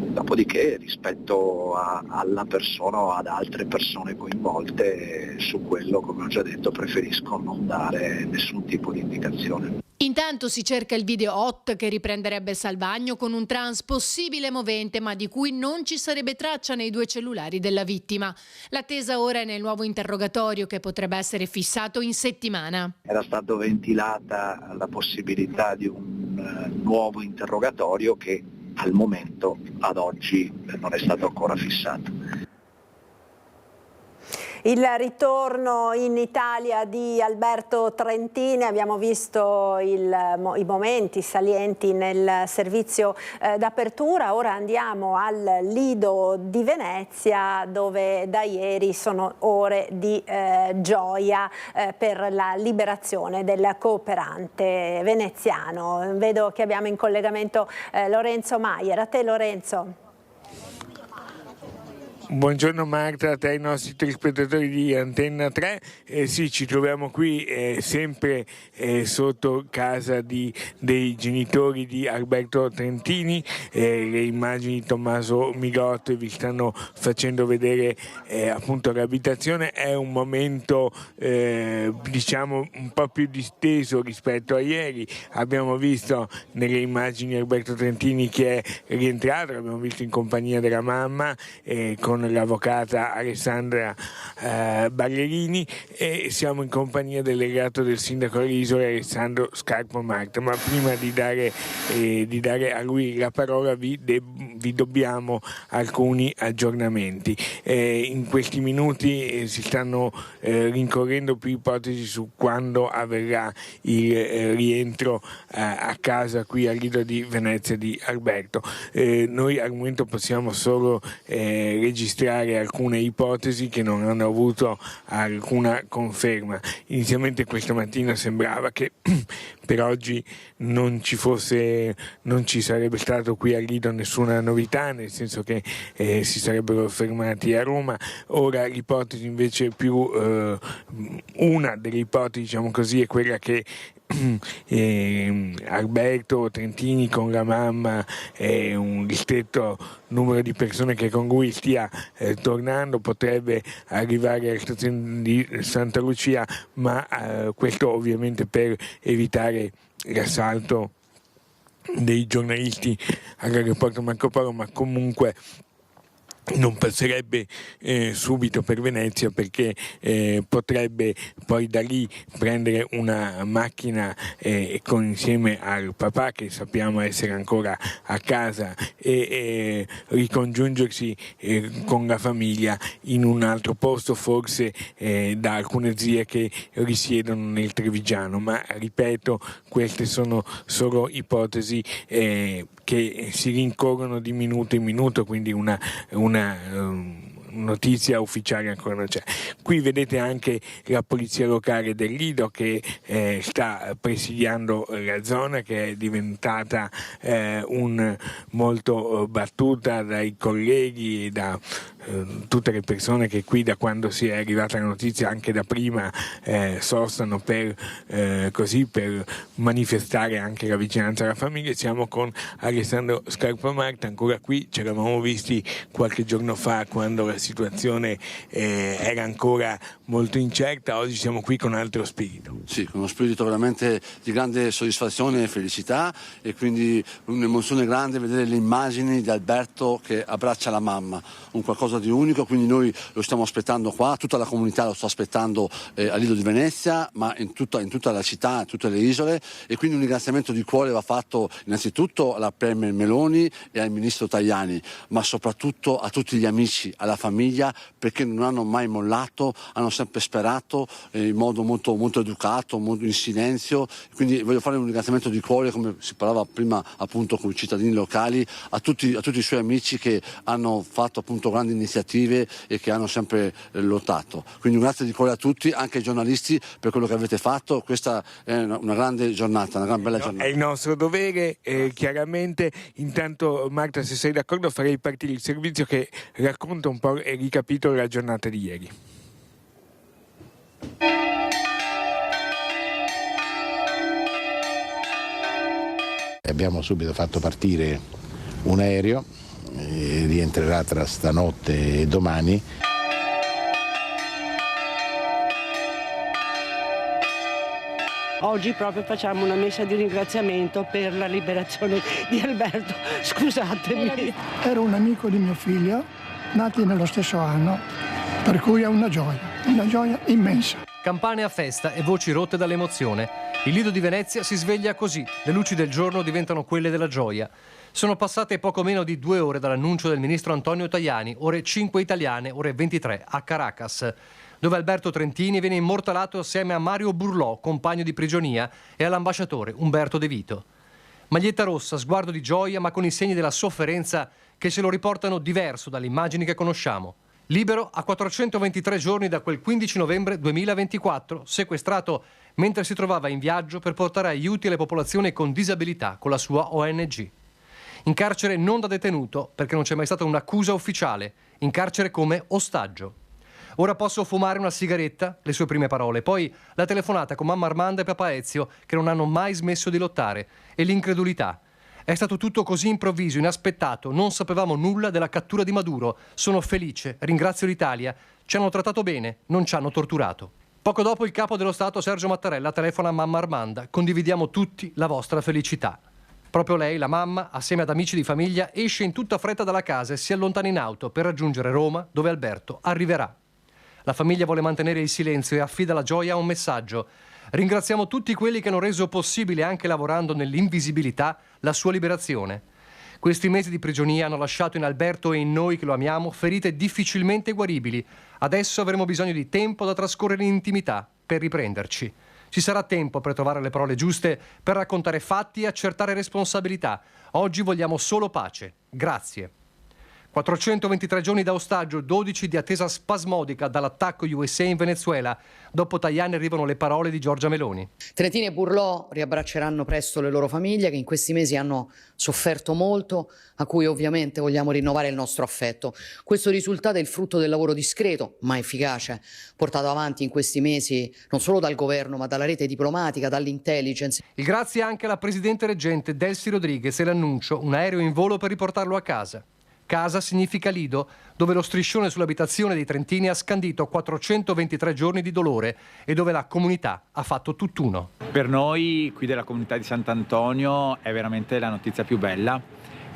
Dopodiché rispetto alla persona o ad altre persone coinvolte, su quello, come ho già detto, preferisco non dare nessun tipo di indicazione. Intanto si cerca il video hot che riprenderebbe Salvagno con un trans possibile movente, ma di cui non ci sarebbe traccia nei 2 cellulari della vittima. L'attesa ora è nel nuovo interrogatorio che potrebbe essere fissato in settimana. Era stata ventilata la possibilità di un nuovo interrogatorio che al momento, ad oggi, non è stato ancora fissato. Il ritorno in Italia di Alberto Trentini, abbiamo visto i momenti salienti nel servizio d'apertura, ora andiamo al Lido di Venezia dove da ieri sono ore di gioia per la liberazione del cooperante veneziano. Vedo che abbiamo in collegamento Lorenzo Maier. A te Lorenzo. Buongiorno Marta, a te e ai nostri telespettatori di Antenna 3. Sì, ci troviamo qui sempre sotto casa dei genitori di Alberto Trentini. Le immagini di Tommaso Migotto vi stanno facendo vedere appunto l'abitazione. È un momento diciamo un po' più disteso rispetto a ieri. Abbiamo visto nelle immagini Alberto Trentini che è rientrato, l'abbiamo visto in compagnia della mamma con l'avvocata Alessandra Ballerini, e siamo in compagnia del delegato del sindaco dell'isola Alessandro Scarpa Marta. Ma prima di dare a lui la parola vi dobbiamo alcuni aggiornamenti. In questi minuti si stanno rincorrendo più ipotesi su quando avverrà il rientro a casa qui al Lido di Venezia di Alberto. Noi al momento possiamo solo registrare alcune ipotesi che non hanno avuto alcuna conferma. Inizialmente questa mattina sembrava che per oggi non ci sarebbe stato qui al Lido nessuna novità, nel senso che si sarebbero fermati a Roma. Ora l'ipotesi invece più una delle ipotesi, diciamo così, è quella che Alberto Trentini con la mamma e un ristretto numero di persone che con lui stia tornando potrebbe arrivare alla stazione di Santa Lucia, ma questo ovviamente per evitare l'assalto dei giornalisti all'aeroporto Marco Polo, ma comunque non passerebbe subito per Venezia, perché potrebbe poi da lì prendere una macchina insieme al papà, che sappiamo essere ancora a casa, e ricongiungersi con la famiglia in un altro posto, forse da alcune zie che risiedono nel Trevigiano. Ma ripeto, queste sono solo ipotesi che si rincorrono di minuto in minuto, quindi una notizia ufficiale ancora non c'è. Qui vedete anche la polizia locale del Lido che sta presidiando la zona, che è diventata molto battuta dai colleghi e da tutte le persone che qui, da quando si è arrivata la notizia, anche da prima, sostano per manifestare anche la vicinanza alla famiglia. Siamo con Alessandro Scarpa Marta, ancora qui, ci eravamo visti qualche giorno fa quando la situazione era ancora molto incerta. Oggi siamo qui con altro spirito. Sì, con uno spirito veramente di grande soddisfazione e felicità, e quindi un'emozione grande vedere le immagini di Alberto che abbraccia la mamma, un qualcosa di unico. Quindi noi lo stiamo aspettando qua, tutta la comunità lo sta aspettando al Lido di Venezia, ma in tutta la città, in tutte le isole, e quindi un ringraziamento di cuore va fatto innanzitutto alla Premier Meloni e al Ministro Tajani, ma soprattutto a tutti gli amici, alla famiglia, perché non hanno mai mollato, hanno sempre sperato in modo molto, molto educato, molto in silenzio. Quindi voglio fare un ringraziamento di cuore, come si parlava prima appunto con i cittadini locali, a tutti i suoi amici che hanno fatto appunto grandi iniziative e che hanno sempre lottato. Quindi un grazie di cuore a tutti, anche ai giornalisti, per quello che avete fatto. Questa è una grande giornata, una gran bella giornata. È il nostro dovere, chiaramente. Intanto Marta, se sei d'accordo, farei partire il servizio che racconta un po' e ricapitola la giornata di ieri. Abbiamo subito fatto partire un aereo, rientrerà tra stanotte e domani. Oggi proprio facciamo una messa di ringraziamento per la liberazione di Alberto. Scusatemi. Era un amico di mio figlio, nati nello stesso anno, per cui è una gioia immensa. Campane a festa e voci rotte dall'emozione. Il Lido di Venezia si sveglia così, le luci del giorno diventano quelle della gioia. Sono passate poco meno di 2 ore dall'annuncio del ministro Antonio Tajani, ore 5 italiane, ore 23 a Caracas, dove Alberto Trentini viene immortalato assieme a Mario Burlò, compagno di prigionia, e all'ambasciatore Umberto De Vito. Maglietta rossa, sguardo di gioia, ma con i segni della sofferenza che se lo riportano diverso dalle immagini che conosciamo. Libero a 423 giorni da quel 15 novembre 2024, sequestrato mentre si trovava in viaggio per portare aiuti alle popolazioni con disabilità con la sua ONG. In carcere non da detenuto, perché non c'è mai stata un'accusa ufficiale, in carcere come ostaggio. Ora posso fumare una sigaretta? Le sue prime parole. Poi la telefonata con mamma Armanda e papà Ezio, che non hanno mai smesso di lottare. E l'incredulità. È stato tutto così improvviso, inaspettato. Non sapevamo nulla della cattura di Maduro. Sono felice, ringrazio l'Italia. Ci hanno trattato bene, non ci hanno torturato. Poco dopo il capo dello Stato, Sergio Mattarella, telefona a mamma Armanda. Condividiamo tutti la vostra felicità. Proprio lei, la mamma, assieme ad amici di famiglia, esce in tutta fretta dalla casa e si allontana in auto per raggiungere Roma, dove Alberto arriverà. La famiglia vuole mantenere il silenzio e affida la gioia a un messaggio. Ringraziamo tutti quelli che hanno reso possibile, anche lavorando nell'invisibilità, la sua liberazione. Questi mesi di prigionia hanno lasciato in Alberto e in noi che lo amiamo ferite difficilmente guaribili. Adesso avremo bisogno di tempo da trascorrere in intimità per riprenderci. Ci sarà tempo per trovare le parole giuste, per raccontare fatti e accertare responsabilità. Oggi vogliamo solo pace. Grazie. 423 giorni da ostaggio, 12 di attesa spasmodica dall'attacco USA in Venezuela. Dopo Tajani arrivano le parole di Giorgia Meloni. Trentini e Burlò riabbracceranno presto le loro famiglie che in questi mesi hanno sofferto molto, a cui ovviamente vogliamo rinnovare il nostro affetto. Questo risultato è il frutto del lavoro discreto ma efficace portato avanti in questi mesi non solo dal governo ma dalla rete diplomatica, dall'intelligence. Il grazie anche alla presidente reggente Delcy Rodriguez e l'annuncio, un aereo in volo per riportarlo a casa. Casa significa Lido, dove lo striscione sull'abitazione dei trentini ha scandito 423 giorni di dolore e dove la comunità ha fatto tutt'uno. Per noi qui della comunità di Sant'Antonio è veramente la notizia più bella.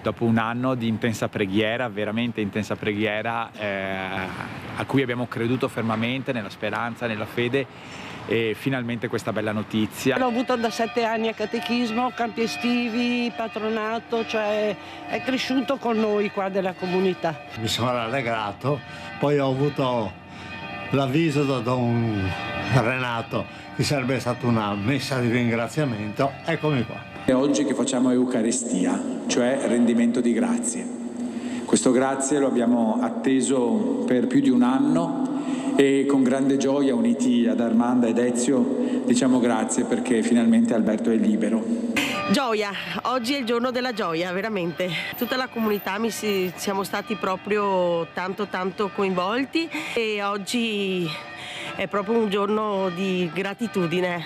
Dopo un anno di intensa preghiera, veramente intensa preghiera, a cui abbiamo creduto fermamente nella speranza, nella fede, e finalmente questa bella notizia. L'ho avuto da 7 anni a catechismo, campi estivi, patronato, cioè è cresciuto con noi qua della comunità. Mi sono rallegrato, poi ho avuto l'avviso da Don Renato che sarebbe stata una messa di ringraziamento, eccomi qua. È oggi che facciamo Eucaristia, cioè rendimento di grazie. Questo grazie lo abbiamo atteso per più di un anno e con grande gioia, uniti ad Armanda ed Ezio, diciamo grazie perché finalmente Alberto è libero. Gioia, oggi è il giorno della gioia, veramente. Tutta la comunità siamo stati proprio tanto coinvolti e oggi è proprio un giorno di gratitudine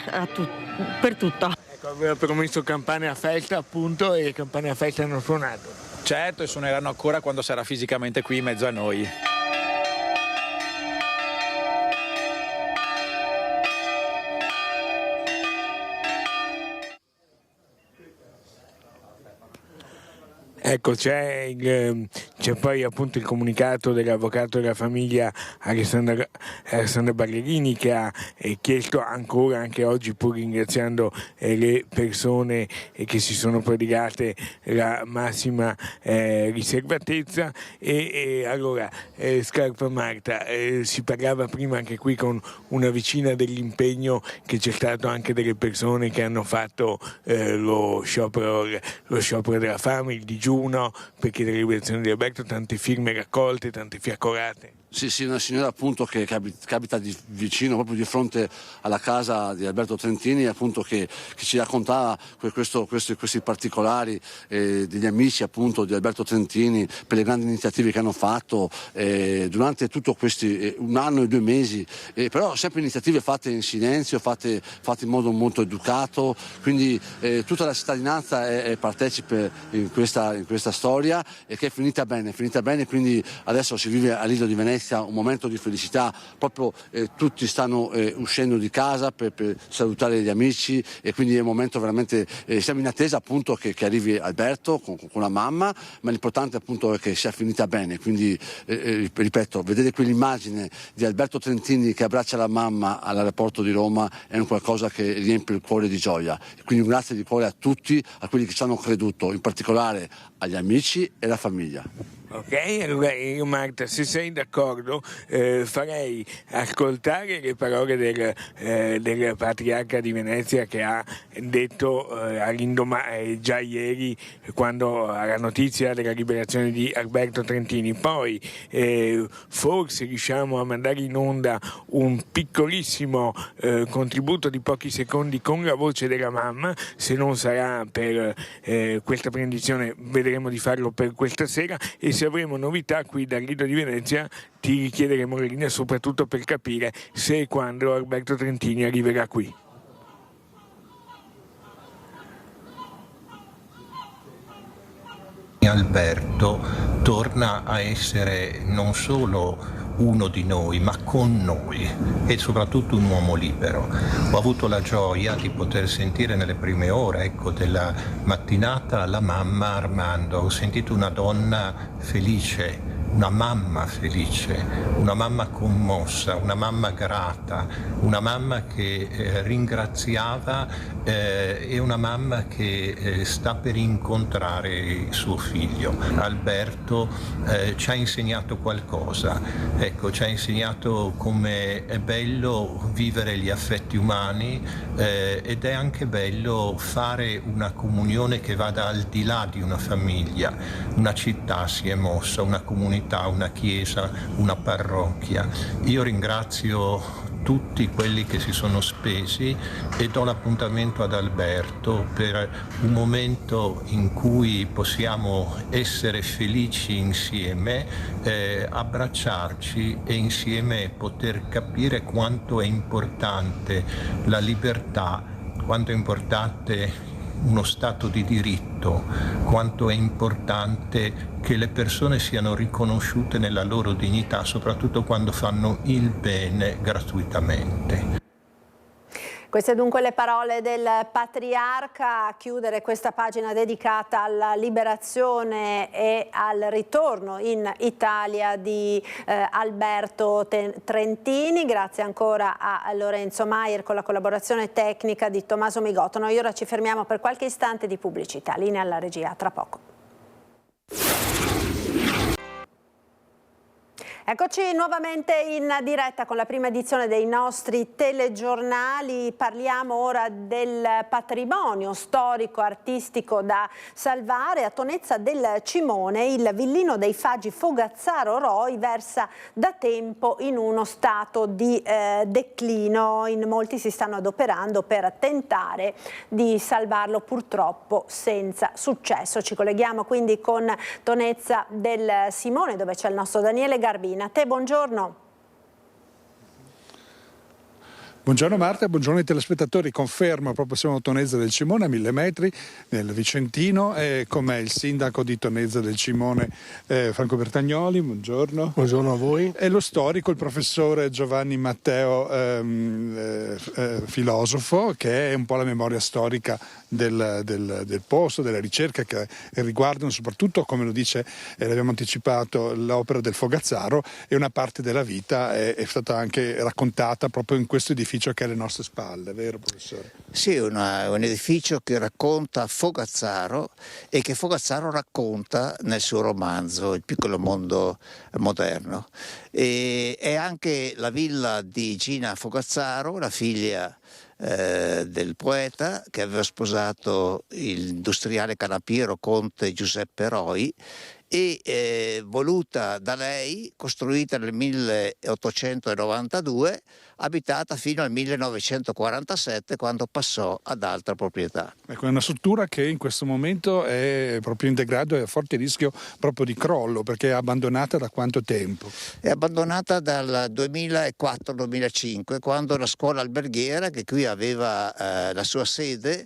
per tutto. Ecco, aveva promesso campane a festa appunto e campane a festa hanno suonato. Certo, e suoneranno ancora quando sarà fisicamente qui in mezzo a noi. Ecco, c'è poi appunto il comunicato dell'avvocato della famiglia Alessandra Ballerini che ha chiesto ancora, anche oggi, pur ringraziando le persone che si sono prodigate, la massima riservatezza. E allora, Scarpa Marta, si parlava prima anche qui con una vicina dell'impegno che c'è stato anche delle persone che hanno fatto lo sciopero della fame, il digiuno, per chiedere la liberazione di Alberto, tante firme raccolte, tante fiaccolate. Sì, una signora appunto che abita vicino, proprio di fronte alla casa di Alberto Trentini, appunto che ci raccontava questi particolari degli amici appunto di Alberto Trentini per le grandi iniziative che hanno fatto durante tutto questi 1 anno e 2 mesi, però sempre iniziative fatte in silenzio, fatte in modo molto educato, quindi tutta la cittadinanza è partecipe in questa storia e che è finita bene, quindi adesso si vive a Lido di Venezia un momento di felicità, proprio tutti stanno uscendo di casa per salutare gli amici e quindi è un momento veramente, siamo in attesa appunto che arrivi Alberto con la mamma, ma l'importante appunto è che sia finita bene, quindi ripeto, vedere quell'immagine di Alberto Trentini che abbraccia la mamma all'aeroporto di Roma è un qualcosa che riempie il cuore di gioia, quindi un grazie di cuore a tutti, a quelli che ci hanno creduto, in particolare agli amici e alla famiglia. Ok, allora io, Marta, se sei d'accordo, farei ascoltare le parole del patriarca di Venezia che ha detto già ieri, quando alla notizia della liberazione di Alberto Trentini. Poi forse riusciamo a mandare in onda un piccolissimo contributo di pochi secondi con la voce della mamma. Se non sarà per questa benedizione vedremo cercheremo di farlo per questa sera, e se avremo novità qui dal Lido di Venezia ti richiederemo la linea, soprattutto per capire se e quando Alberto Trentini arriverà qui. Alberto torna a essere non solo uno di noi, ma con noi, e soprattutto un uomo libero. Ho avuto la gioia di poter sentire nelle prime ore, della mattinata la mamma Armando. Ho sentito una donna felice, una mamma felice, una mamma commossa, una mamma grata, una mamma che ringraziava e una mamma che sta per incontrare suo figlio. Alberto ci ha insegnato qualcosa, ci ha insegnato come è bello vivere gli affetti umani ed è anche bello fare una comunione che vada al di là di una famiglia. Una città si è mossa, una comunità, una chiesa, una parrocchia. Io ringrazio tutti quelli che si sono spesi e do l'appuntamento ad Alberto per un momento in cui possiamo essere felici insieme, abbracciarci e insieme poter capire quanto è importante la libertà, quanto è importante uno Stato di diritto, quanto è importante che le persone siano riconosciute nella loro dignità, soprattutto quando fanno il bene gratuitamente. Queste dunque le parole del patriarca a chiudere questa pagina dedicata alla liberazione e al ritorno in Italia di Alberto Trentini. Grazie ancora a Lorenzo Maier con la collaborazione tecnica di Tommaso Migotto. Noi ora ci fermiamo per qualche istante di pubblicità. Linea alla regia, tra poco. Eccoci nuovamente in diretta con la prima edizione dei nostri telegiornali. Parliamo ora del patrimonio storico-artistico da salvare. A Tonezza del Cimone il villino dei Faggi Fogazzaro Roi versa da tempo in uno stato di declino. In molti si stanno adoperando per tentare di salvarlo, purtroppo senza successo. Ci colleghiamo quindi con Tonezza del Simone, dove c'è il nostro Daniele Garbini. A te, buongiorno. Buongiorno Marta, buongiorno ai telespettatori. Confermo, proprio siamo a Tonezza del Cimone, a 1000 metri, nel Vicentino, e con me il sindaco di Tonezza del Cimone, Franco Bertagnoli. Buongiorno. Buongiorno a voi. E lo storico, il professore Giovanni Matteo, filosofo, che è un po' la memoria storica del posto, della ricerca, che riguardano soprattutto, come lo dice, l'abbiamo anticipato, l'opera del Fogazzaro, e una parte della vita è stata anche raccontata proprio in questo edificio che è alle nostre spalle, vero professore? Sì, un edificio che racconta Fogazzaro e che Fogazzaro racconta nel suo romanzo Il piccolo mondo moderno. E è anche la villa di Gina Fogazzaro, la figlia del poeta, che aveva sposato l'industriale canapiero conte Giuseppe Roi, e voluta da lei, costruita nel 1892, abitata fino al 1947, quando passò ad altra proprietà. Ecco, è una struttura che in questo momento è proprio in degrado e a forte rischio proprio di crollo, perché è abbandonata da quanto tempo? È abbandonata dal 2004-2005, quando la scuola alberghiera, che qui aveva la sua sede,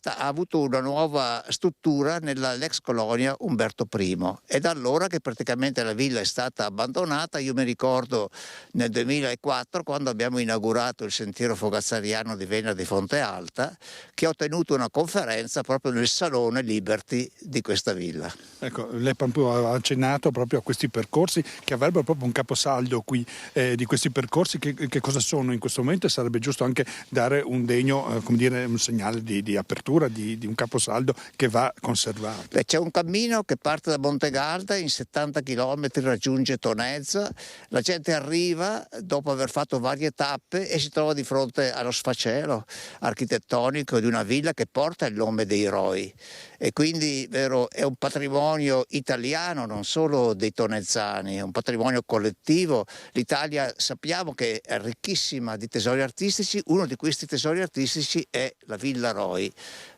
ha avuto una nuova struttura nell'ex colonia Umberto I. È da allora che praticamente la villa è stata abbandonata. Io mi ricordo nel 2004, quando abbiamo inaugurato il sentiero fogazzariano di Vena di Fonte Alta, che ho tenuto una conferenza proprio nel salone Liberty di questa villa. Ecco, lei ha accennato proprio a questi percorsi che avrebbero proprio un caposaldo qui di questi percorsi. Che cosa sono in questo momento? E sarebbe giusto anche dare un degno, un segnale di apertura di un caposaldo che va conservato. C'è un cammino che parte da Montegarda, in 70 km raggiunge Tonezza. La gente arriva dopo aver fatto varie tappe e si trova di fronte allo sfacelo architettonico di una villa che porta il nome dei Roi. e quindi è un patrimonio italiano, non solo dei tonezani, è un patrimonio collettivo. L'Italia sappiamo che è ricchissima di tesori artistici, uno di questi tesori artistici è la Villa Roi,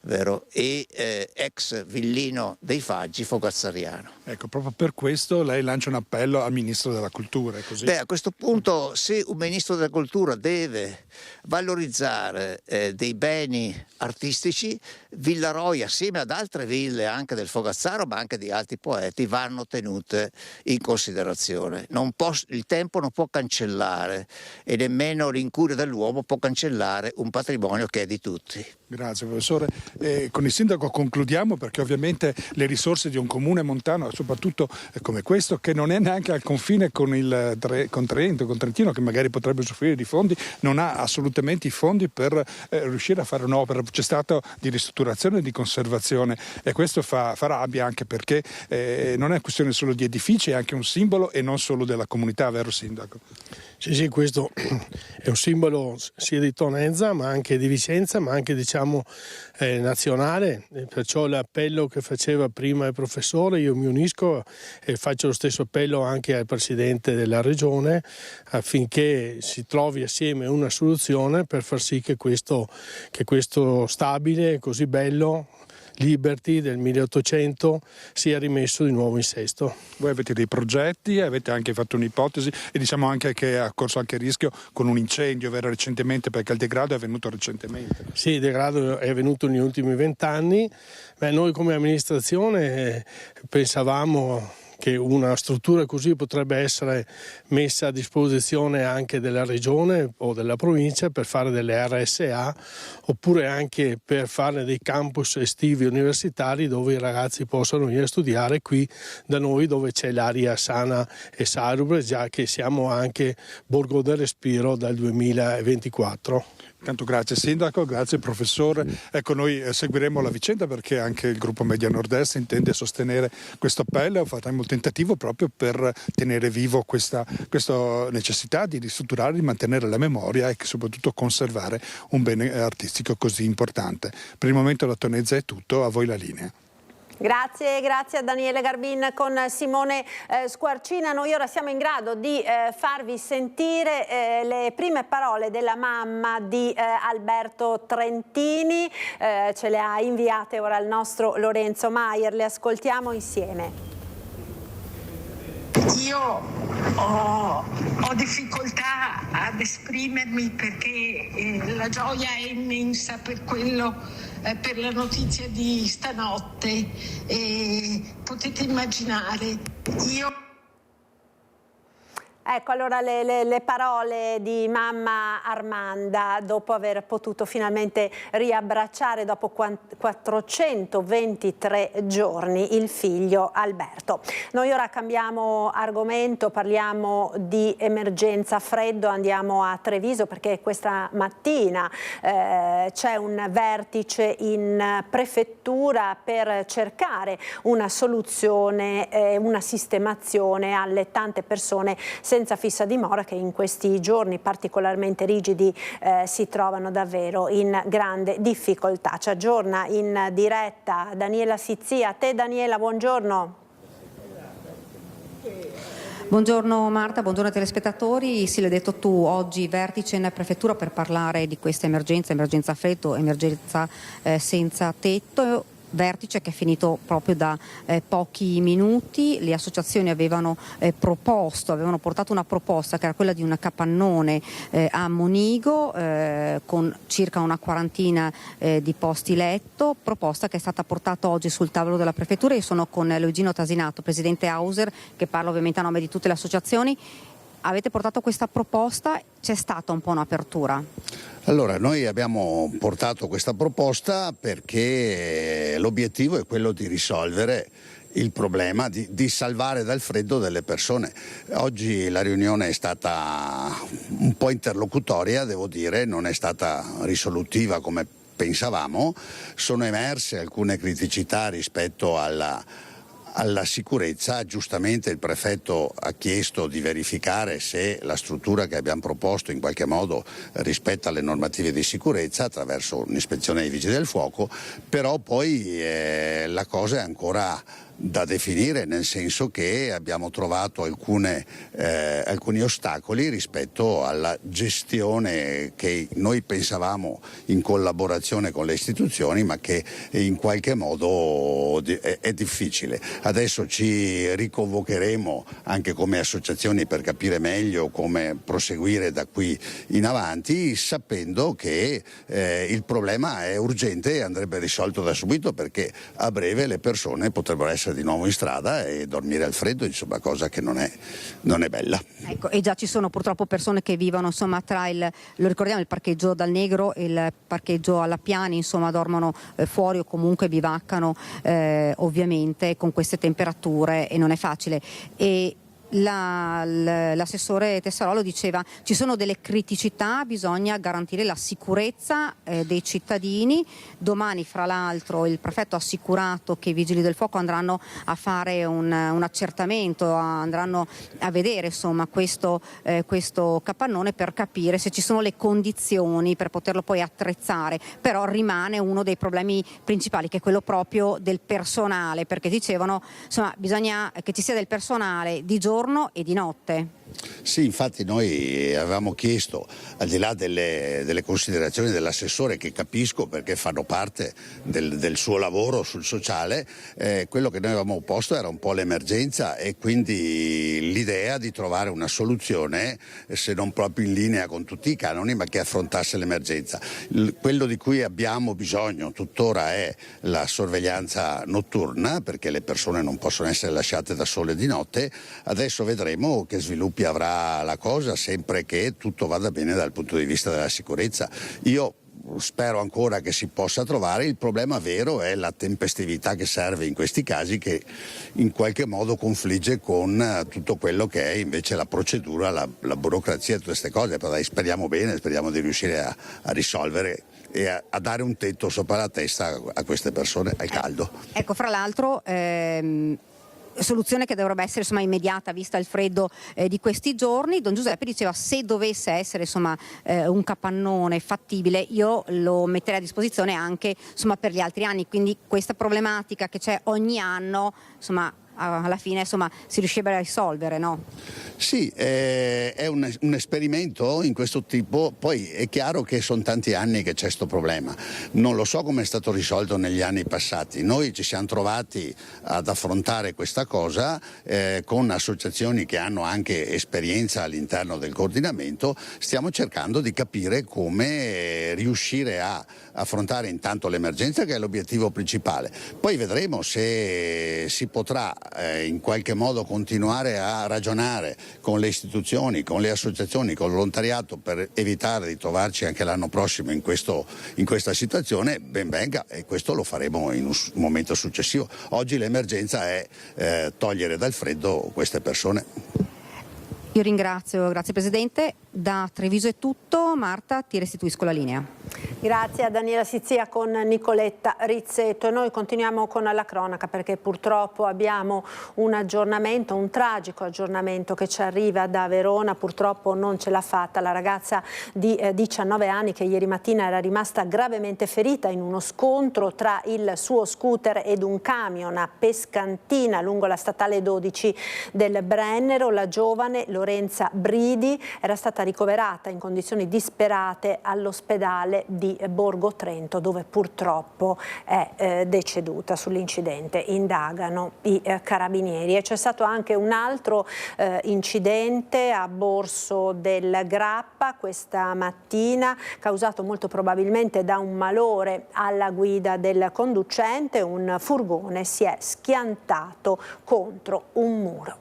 vero? E ex villino dei Faggi fogazzariano. Ecco, proprio per questo lei lancia un appello al Ministro della Cultura, è così? Beh, a questo punto, se un Ministro della Cultura deve valorizzare dei beni artistici, Villa Roi, assieme ad altre ville anche del Fogazzaro, ma anche di altri poeti, vanno tenute in considerazione. Il tempo non può cancellare, e nemmeno l'incuria dell'uomo può cancellare un patrimonio che è di tutti. Grazie professore. Con il sindaco concludiamo, perché ovviamente le risorse di un comune montano, soprattutto come questo, che non è neanche al confine con Trento, con Trentino, che magari potrebbe usufruire di fondi, non ha assolutamente i fondi per riuscire a fare un'opera. C'è stato di ristrutturazione e di conservazione, e questo fa rabbia, anche perché non è questione solo di edifici, è anche un simbolo e non solo della comunità, vero sindaco? Sì, questo è un simbolo sia di Tonezza, ma anche di Vicenza, ma anche nazionale, perciò l'appello che faceva prima il professore, io mi unisco e faccio lo stesso appello anche al Presidente della Regione, affinché si trovi assieme una soluzione per far sì che questo stabile, così bello, Liberty del 1800 sia rimesso di nuovo in sesto. Voi avete dei progetti, avete anche fatto un'ipotesi, e diciamo anche che ha corso anche il rischio con un incendio, vero, recentemente, perché il degrado è avvenuto recentemente. Sì, il degrado è avvenuto negli ultimi 20 anni. Noi come amministrazione pensavamo che una struttura così potrebbe essere messa a disposizione anche della regione o della provincia per fare delle RSA, oppure anche per fare dei campus estivi universitari dove i ragazzi possano venire a studiare qui da noi, dove c'è l'aria sana e salubre, già che siamo anche Borgo del Respiro dal 2024. Tanto grazie sindaco, grazie professore. Ecco, noi seguiremo la vicenda, perché anche il gruppo Media Nord-Est intende sostenere questo appello. Faremo il tentativo proprio per tenere vivo questa necessità di ristrutturare, di mantenere la memoria e soprattutto conservare un bene artistico così importante. Per il momento da Tonezza è tutto, a voi la linea. Grazie a Daniele Garbin con Simone Squarcina. Noi ora siamo in grado di farvi sentire le prime parole della mamma di Alberto Trentini, ce le ha inviate ora il nostro Lorenzo Maier, le ascoltiamo insieme. Io ho difficoltà ad esprimermi, perché la gioia è immensa per la notizia di stanotte, e potete immaginare, Ecco allora le parole di mamma Armanda, dopo aver potuto finalmente riabbracciare dopo 423 giorni il figlio Alberto. Noi ora cambiamo argomento, parliamo di emergenza freddo, andiamo a Treviso, perché questa mattina c'è un vertice in prefettura per cercare una soluzione, una sistemazione alle tante persone senza fissa dimora che in questi giorni particolarmente rigidi si trovano davvero in grande difficoltà. Ci aggiorna in diretta Daniela Sizzia. A te Daniela, buongiorno. Buongiorno Marta, buongiorno ai telespettatori. Sì, l'hai detto tu, oggi vertice in prefettura per parlare di questa emergenza freddo, emergenza senza tetto. Vertice che è finito proprio da pochi minuti. Le associazioni avevano portato una proposta che era quella di un capannone a Monigo con circa una quarantina di posti letto, proposta che è stata portata oggi sul tavolo della prefettura. Io sono con Luigino Tasinato, presidente Hauser, che parla ovviamente a nome di tutte le associazioni. Avete portato questa proposta, c'è stata un po' un'apertura? Allora, noi abbiamo portato questa proposta perché l'obiettivo è quello di risolvere il problema, di salvare dal freddo delle persone. Oggi la riunione è stata un po' interlocutoria, devo dire, non è stata risolutiva come pensavamo. Sono emerse alcune criticità rispetto alla sicurezza, giustamente il prefetto ha chiesto di verificare se la struttura che abbiamo proposto in qualche modo rispetta le normative di sicurezza attraverso un'ispezione dei vigili del fuoco, però poi la cosa è ancora da definire, nel senso che abbiamo trovato alcuni ostacoli rispetto alla gestione che noi pensavamo in collaborazione con le istituzioni, ma che in qualche modo è difficile. Adesso ci riconvocheremo anche come associazioni per capire meglio come proseguire da qui in avanti, sapendo che il problema è urgente e andrebbe risolto da subito, perché a breve le persone potrebbero essere di nuovo in strada e dormire al freddo, insomma, cosa che non è bella. Ecco, e già ci sono purtroppo persone che vivono, insomma, tra lo ricordiamo, il parcheggio Dal Negro e il parcheggio alla Piani, insomma, dormono fuori o comunque bivaccano ovviamente con queste temperature, e non è facile. E l'assessore Tessarolo diceva: ci sono delle criticità, bisogna garantire la sicurezza dei cittadini. Domani, fra l'altro, il prefetto ha assicurato che i vigili del fuoco andranno a fare un accertamento, andranno a vedere, insomma, questo capannone per capire se ci sono le condizioni per poterlo poi attrezzare. Però rimane uno dei problemi principali, che è quello proprio del personale, perché dicevano, insomma, bisogna che ci sia del personale di giorno e di notte. Sì, infatti noi avevamo chiesto, al di là delle considerazioni dell'assessore, che capisco perché fanno parte del suo lavoro sul sociale, quello che noi avevamo posto era un po' l'emergenza, e quindi l'idea di trovare una soluzione, se non proprio in linea con tutti i canoni, ma che affrontasse l'emergenza. Quello di cui abbiamo bisogno tuttora è la sorveglianza notturna, perché le persone non possono essere lasciate da sole di notte. Adesso vedremo che sviluppi avrà la cosa, sempre che tutto vada bene dal punto di vista della sicurezza. Io spero ancora che si possa trovare. Il problema vero è la tempestività che serve in questi casi, che in qualche modo confligge con tutto quello che è invece la procedura, la burocrazia e tutte queste cose. Però dai, speriamo bene, speriamo di riuscire a risolvere e a dare un tetto sopra la testa a queste persone al caldo. Ecco, fra l'altro soluzione che dovrebbe essere, insomma, immediata, vista il freddo di questi giorni. Don Giuseppe diceva: se dovesse essere, insomma, un capannone fattibile, io lo metterei a disposizione anche, insomma, per gli altri anni. Quindi questa problematica che c'è ogni anno, insomma, alla fine, insomma, si riuscirebbe a risolvere, no? Sì, è un esperimento in questo tipo. Poi è chiaro che sono tanti anni che c'è questo problema, non lo so come è stato risolto negli anni passati. Noi ci siamo trovati ad affrontare questa cosa con associazioni che hanno anche esperienza all'interno del coordinamento. Stiamo cercando di capire come riuscire a affrontare intanto l'emergenza, che è l'obiettivo principale. Poi vedremo se si potrà in qualche modo continuare a ragionare con le istituzioni, con le associazioni, con il volontariato, per evitare di trovarci anche l'anno prossimo in questa situazione. Ben venga, e questo lo faremo in un momento successivo. Oggi l'emergenza è togliere dal freddo queste persone. Io ringrazio, grazie Presidente. Da Treviso è tutto. Marta, ti restituisco la linea. Grazie a Daniela Sizia con Nicoletta Rizzetto. E noi continuiamo con la cronaca, perché purtroppo abbiamo un aggiornamento, un tragico aggiornamento che ci arriva da Verona. Purtroppo non ce l'ha fatta la ragazza di 19 anni che ieri mattina era rimasta gravemente ferita in uno scontro tra il suo scooter ed un camion a Pescantina lungo la statale 12 del Brennero. La giovane Lorenza Bridi era stata ricoverata in condizioni disperate all'ospedale di Borgo Trento, dove purtroppo è deceduta. Sull'incidente indagano i carabinieri. E c'è stato anche un altro incidente a Borso del Grappa questa mattina, causato molto probabilmente da un malore alla guida del conducente. Un furgone si è schiantato contro un muro.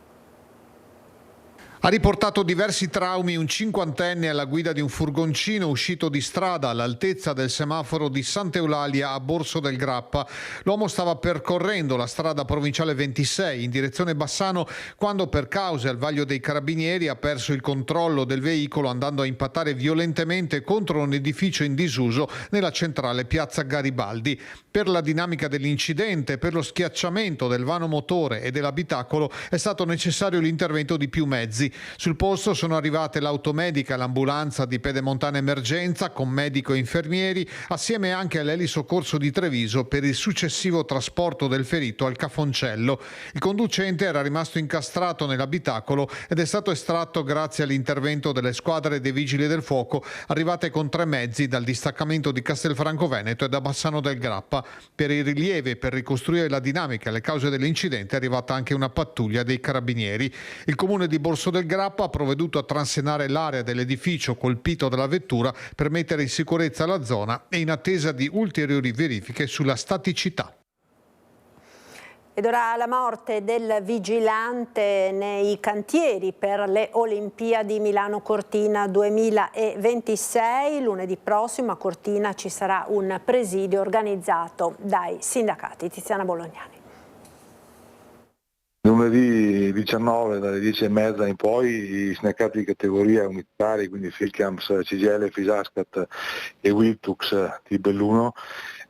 Ha riportato diversi traumi un 50enne alla guida di un furgoncino uscito di strada all'altezza del semaforo di Sant'Eulalia a Borso del Grappa. L'uomo stava percorrendo la strada provinciale 26 in direzione Bassano quando, per cause al vaglio dei carabinieri, ha perso il controllo del veicolo andando a impattare violentemente contro un edificio in disuso nella centrale piazza Garibaldi. Per la dinamica dell'incidente, per lo schiacciamento del vano motore e dell'abitacolo è stato necessario l'intervento di più mezzi. Sul posto sono arrivate l'automedica e l'ambulanza di Pedemontana Emergenza con medico e infermieri, assieme anche all'elisoccorso di Treviso per il successivo trasporto del ferito al Cafoncello. Il conducente era rimasto incastrato nell'abitacolo ed è stato estratto grazie all'intervento delle squadre dei Vigili del Fuoco arrivate con 3 mezzi dal distaccamento di Castelfranco Veneto e da Bassano del Grappa. Per i rilievi e per ricostruire la dinamica e le cause dell'incidente è arrivata anche una pattuglia dei carabinieri. Il comune di Borso del Grappa ha provveduto a transenare l'area dell'edificio colpito dalla vettura per mettere in sicurezza la zona e in attesa di ulteriori verifiche sulla staticità. Ed ora la morte del vigilante nei cantieri per le Olimpiadi Milano Cortina 2026. Lunedì prossimo a Cortina ci sarà un presidio organizzato dai sindacati. Tiziana Bolognani. Lunedì 19 dalle 10:30 in poi i sindacati di categoria unitari, quindi Filcams, CGL, Fisascat e Wiltux di Belluno,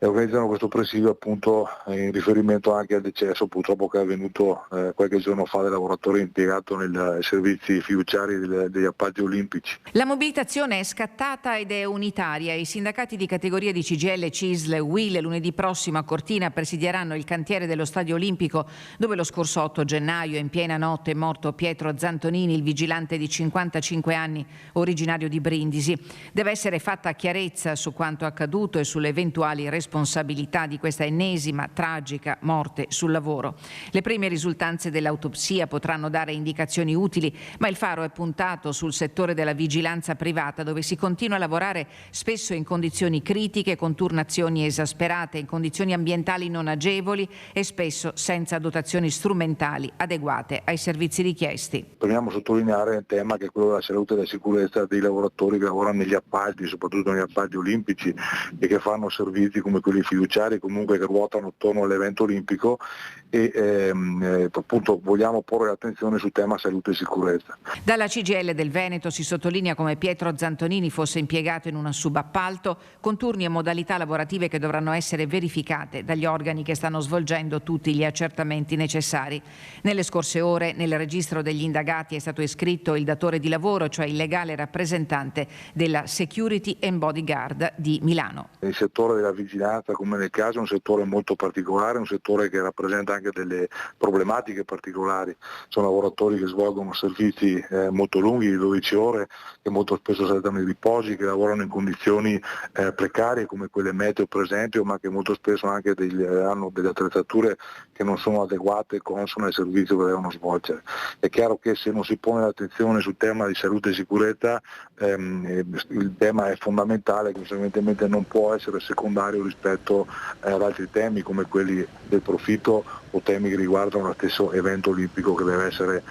organizzano questo presidio appunto in riferimento anche al decesso purtroppo che è avvenuto qualche giorno fa del lavoratore impiegato nei servizi fiduciari degli appalti olimpici. La mobilitazione è scattata ed è unitaria. I sindacati di categoria di CGL, CISL e UIL lunedì prossimo a Cortina presidieranno il cantiere dello Stadio Olimpico, dove lo scorso 8 gennaio in piena notte è morto Pietro Zantonini, il vigilante di 55 anni originario di Brindisi. Deve essere fatta chiarezza su quanto accaduto e sulle eventuali responsabilità di questa ennesima tragica morte sul lavoro. Le prime risultanze dell'autopsia potranno dare indicazioni utili, ma il faro è puntato sul settore della vigilanza privata, dove si continua a lavorare spesso in condizioni critiche, con turnazioni esasperate, in condizioni ambientali non agevoli e spesso senza dotazioni strumentali adeguate ai servizi richiesti. Vogliamo sottolineare il tema che è quello della salute e della sicurezza dei lavoratori che lavorano negli appalti, soprattutto negli appalti olimpici, e che fanno servizi come quelli fiduciari, comunque che ruotano attorno all'evento olimpico, e appunto vogliamo porre l'attenzione sul tema salute e sicurezza. Dalla CGL del Veneto si sottolinea come Pietro Zantonini fosse impiegato in un subappalto, con turni e modalità lavorative che dovranno essere verificate dagli organi che stanno svolgendo tutti gli accertamenti necessari. Nelle scorse ore nel registro degli indagati è stato iscritto il datore di lavoro, cioè il legale rappresentante della Security and Bodyguard di Milano. Il settore della vigilanza, come nel caso, è un settore molto particolare, un settore che rappresenta anche delle problematiche particolari. Sono lavoratori che svolgono servizi molto lunghi, di 12 ore, che molto spesso saltano i riposi, che lavorano in condizioni precarie come quelle meteo per esempio, ma che molto spesso anche hanno delle attrezzature che non sono adeguate e consone al servizio che devono svolgere. È chiaro che se non si pone l'attenzione sul tema di salute e sicurezza, il tema è fondamentale, conseguentemente non può essere secondario rispetto ad altri temi come quelli del profitto o temi che riguardano lo stesso evento olimpico che deve essere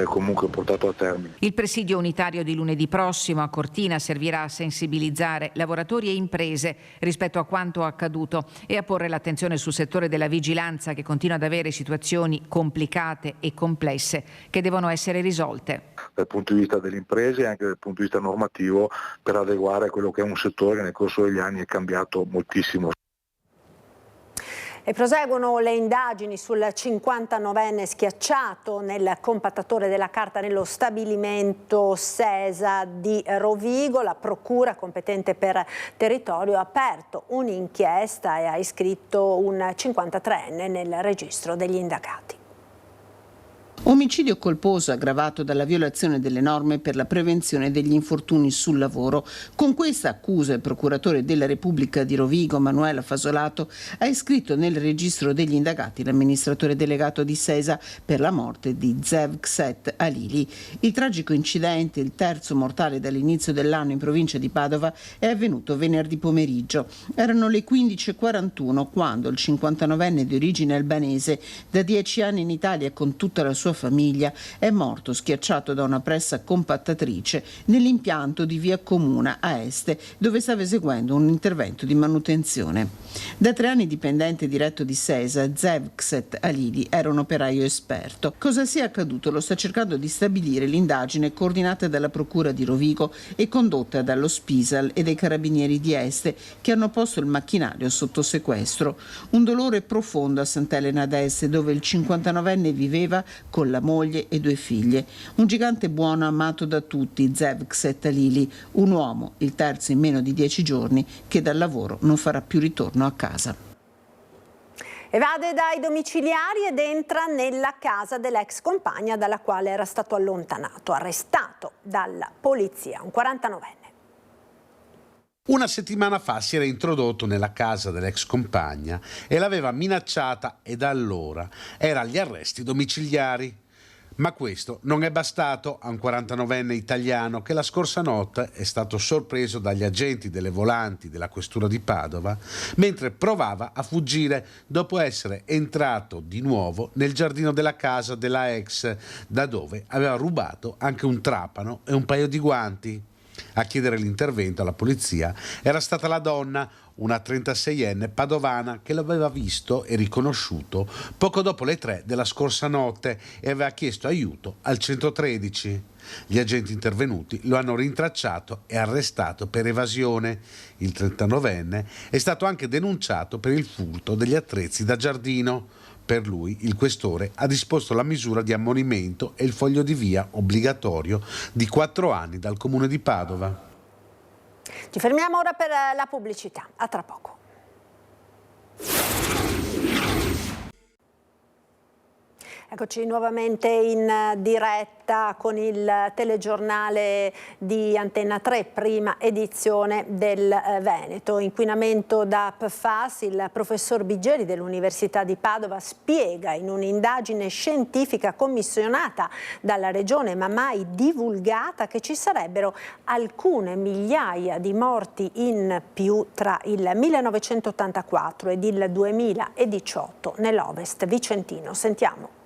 comunque portato a termine. Il presidio unitario di lunedì prossimo a Cortina servirà a sensibilizzare lavoratori e imprese rispetto a quanto accaduto e a porre l'attenzione sul settore della vigilanza, che continua ad avere situazioni complicate e complesse che devono essere risolte. Dal punto di vista delle imprese e anche dal punto di vista normativo, per adeguare a quello che è un settore che nel corso degli anni è cambiato moltissimo. E proseguono le indagini sul 59enne schiacciato nel compattatore della carta nello stabilimento Sesa di Rovigo. La procura competente per territorio ha aperto un'inchiesta e ha iscritto un 53enne nel registro degli indagati. Omicidio colposo aggravato dalla violazione delle norme per la prevenzione degli infortuni sul lavoro. Con questa accusa il procuratore della Repubblica di Rovigo, Manuela Fasolato, ha iscritto nel registro degli indagati l'amministratore delegato di Sesa per la morte di Zevkset Alili. Il tragico incidente, il terzo mortale dall'inizio dell'anno in provincia di Padova, è avvenuto venerdì pomeriggio. Erano le 15:41 quando il 59enne di origine albanese, da 10 anni in Italia con tutta la sua sua famiglia, è morto schiacciato da una pressa compattatrice nell'impianto di Via Comuna a Este, dove stava eseguendo un intervento di manutenzione. Da 3 anni dipendente diretto di Sesa, Zevkset Alili era un operaio esperto. Cosa sia accaduto lo sta cercando di stabilire l'indagine coordinata dalla Procura di Rovigo e condotta dallo Spisal e dai Carabinieri di Este, che hanno posto il macchinario sotto sequestro. Un dolore profondo a Sant'Elena d'Este, dove il 59enne viveva con la moglie e 2 figlie. Un gigante buono amato da tutti, Zevkset Alili, un uomo, il terzo in meno di 10 giorni, che dal lavoro non farà più ritorno a casa. Evade dai domiciliari ed entra nella casa dell'ex compagna dalla quale era stato allontanato, arrestato dalla polizia, un 49enne. Una settimana fa si era introdotto nella casa dell'ex compagna e l'aveva minacciata e da allora era agli arresti domiciliari. Ma questo non è bastato a un 49enne italiano che la scorsa notte è stato sorpreso dagli agenti delle volanti della questura di Padova mentre provava a fuggire dopo essere entrato di nuovo nel giardino della casa della ex, da dove aveva rubato anche un trapano e un paio di guanti. A chiedere l'intervento alla polizia era stata la donna, una 36enne padovana che l'aveva visto e riconosciuto poco dopo le 3 della scorsa notte e aveva chiesto aiuto al 113. Gli agenti intervenuti lo hanno rintracciato e arrestato per evasione. Il 39enne è stato anche denunciato per il furto degli attrezzi da giardino. Per lui il questore ha disposto la misura di ammonimento e il foglio di via obbligatorio di 4 anni dal comune di Padova. Ci fermiamo ora per la pubblicità. A tra poco. Eccoci nuovamente in diretta con il telegiornale di Antenna 3, prima edizione del Veneto. Inquinamento da PFAS, il professor Biggeri dell'Università di Padova spiega in un'indagine scientifica commissionata dalla Regione ma mai divulgata che ci sarebbero alcune migliaia di morti in più tra il 1984 ed il 2018 nell'Ovest vicentino. Sentiamo.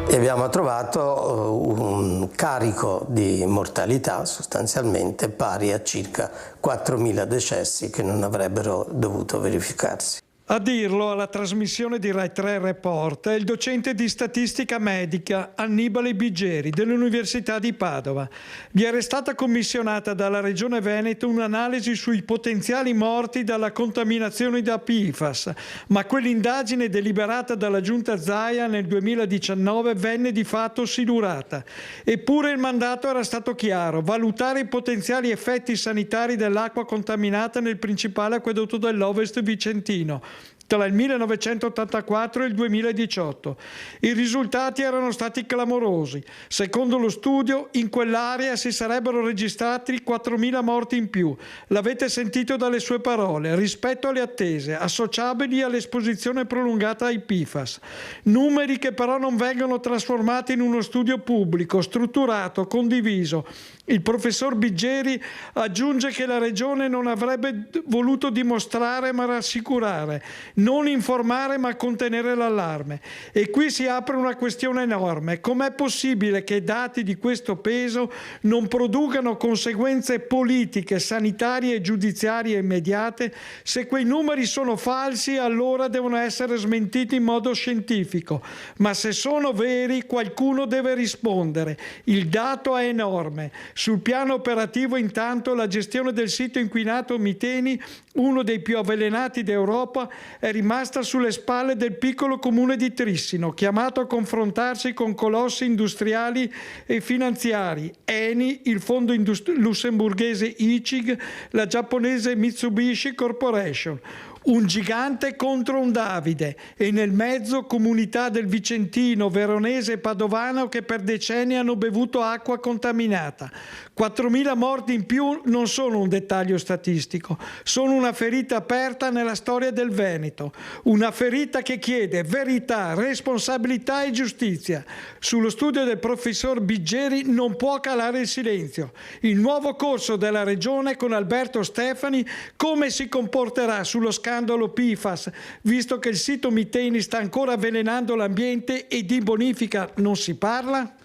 E abbiamo trovato un carico di mortalità sostanzialmente pari a circa 4.000 decessi che non avrebbero dovuto verificarsi. A dirlo alla trasmissione di Rai 3 Report è il docente di statistica medica Annibale Biggeri dell'Università di Padova. Vi era stata commissionata dalla Regione Veneto un'analisi sui potenziali morti dalla contaminazione da PFAS, ma quell'indagine deliberata dalla Giunta Zaia nel 2019 venne di fatto silurata. Eppure il mandato era stato chiaro: valutare i potenziali effetti sanitari dell'acqua contaminata nel principale acquedotto dell'Ovest vicentino tra il 1984 e il 2018. I risultati erano stati clamorosi. Secondo lo studio, in quell'area si sarebbero registrati 4.000 morti in più. L'avete sentito dalle sue parole, rispetto alle attese, associabili all'esposizione prolungata ai PFAS. Numeri che però non vengono trasformati in uno studio pubblico, strutturato, condiviso. Il professor Biggeri aggiunge che la Regione non avrebbe voluto dimostrare ma rassicurare, non informare ma contenere l'allarme. E qui si apre una questione enorme: com'è possibile che dati di questo peso non producano conseguenze politiche, sanitarie e giudiziarie immediate? Se quei numeri sono falsi, allora devono essere smentiti in modo scientifico, ma se sono veri qualcuno deve rispondere. Il dato è enorme. Sul piano operativo, intanto, la gestione del sito inquinato Miteni, uno dei più avvelenati d'Europa, è rimasta sulle spalle del piccolo comune di Trissino, chiamato a confrontarsi con colossi industriali e finanziari: Eni, il fondo lussemburghese ICIG, la giapponese Mitsubishi Corporation. Un gigante contro un Davide, e nel mezzo comunità del Vicentino, Veronese e Padovano che per decenni hanno bevuto acqua contaminata. 4.000 morti in più non sono un dettaglio statistico, sono una ferita aperta nella storia del Veneto, una ferita che chiede verità, responsabilità e giustizia. Sullo studio del professor Biggeri non può calare il silenzio. Il nuovo corso della Regione con Alberto Stefani: come si comporterà sullo scandalo scandalo PFAS, visto che il sito Miteni sta ancora avvelenando l'ambiente e di bonifica non si parla?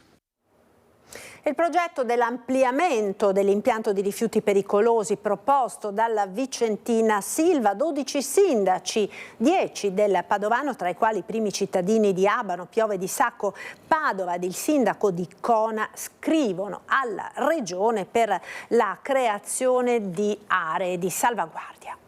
Il progetto dell'ampliamento dell'impianto di rifiuti pericolosi proposto dalla vicentina Silva, 12 sindaci, 10 del Padovano, tra i quali i primi cittadini di Abano, Piove di Sacco, Padova ed il sindaco di Cona, scrivono alla Regione per la creazione di aree di salvaguardia.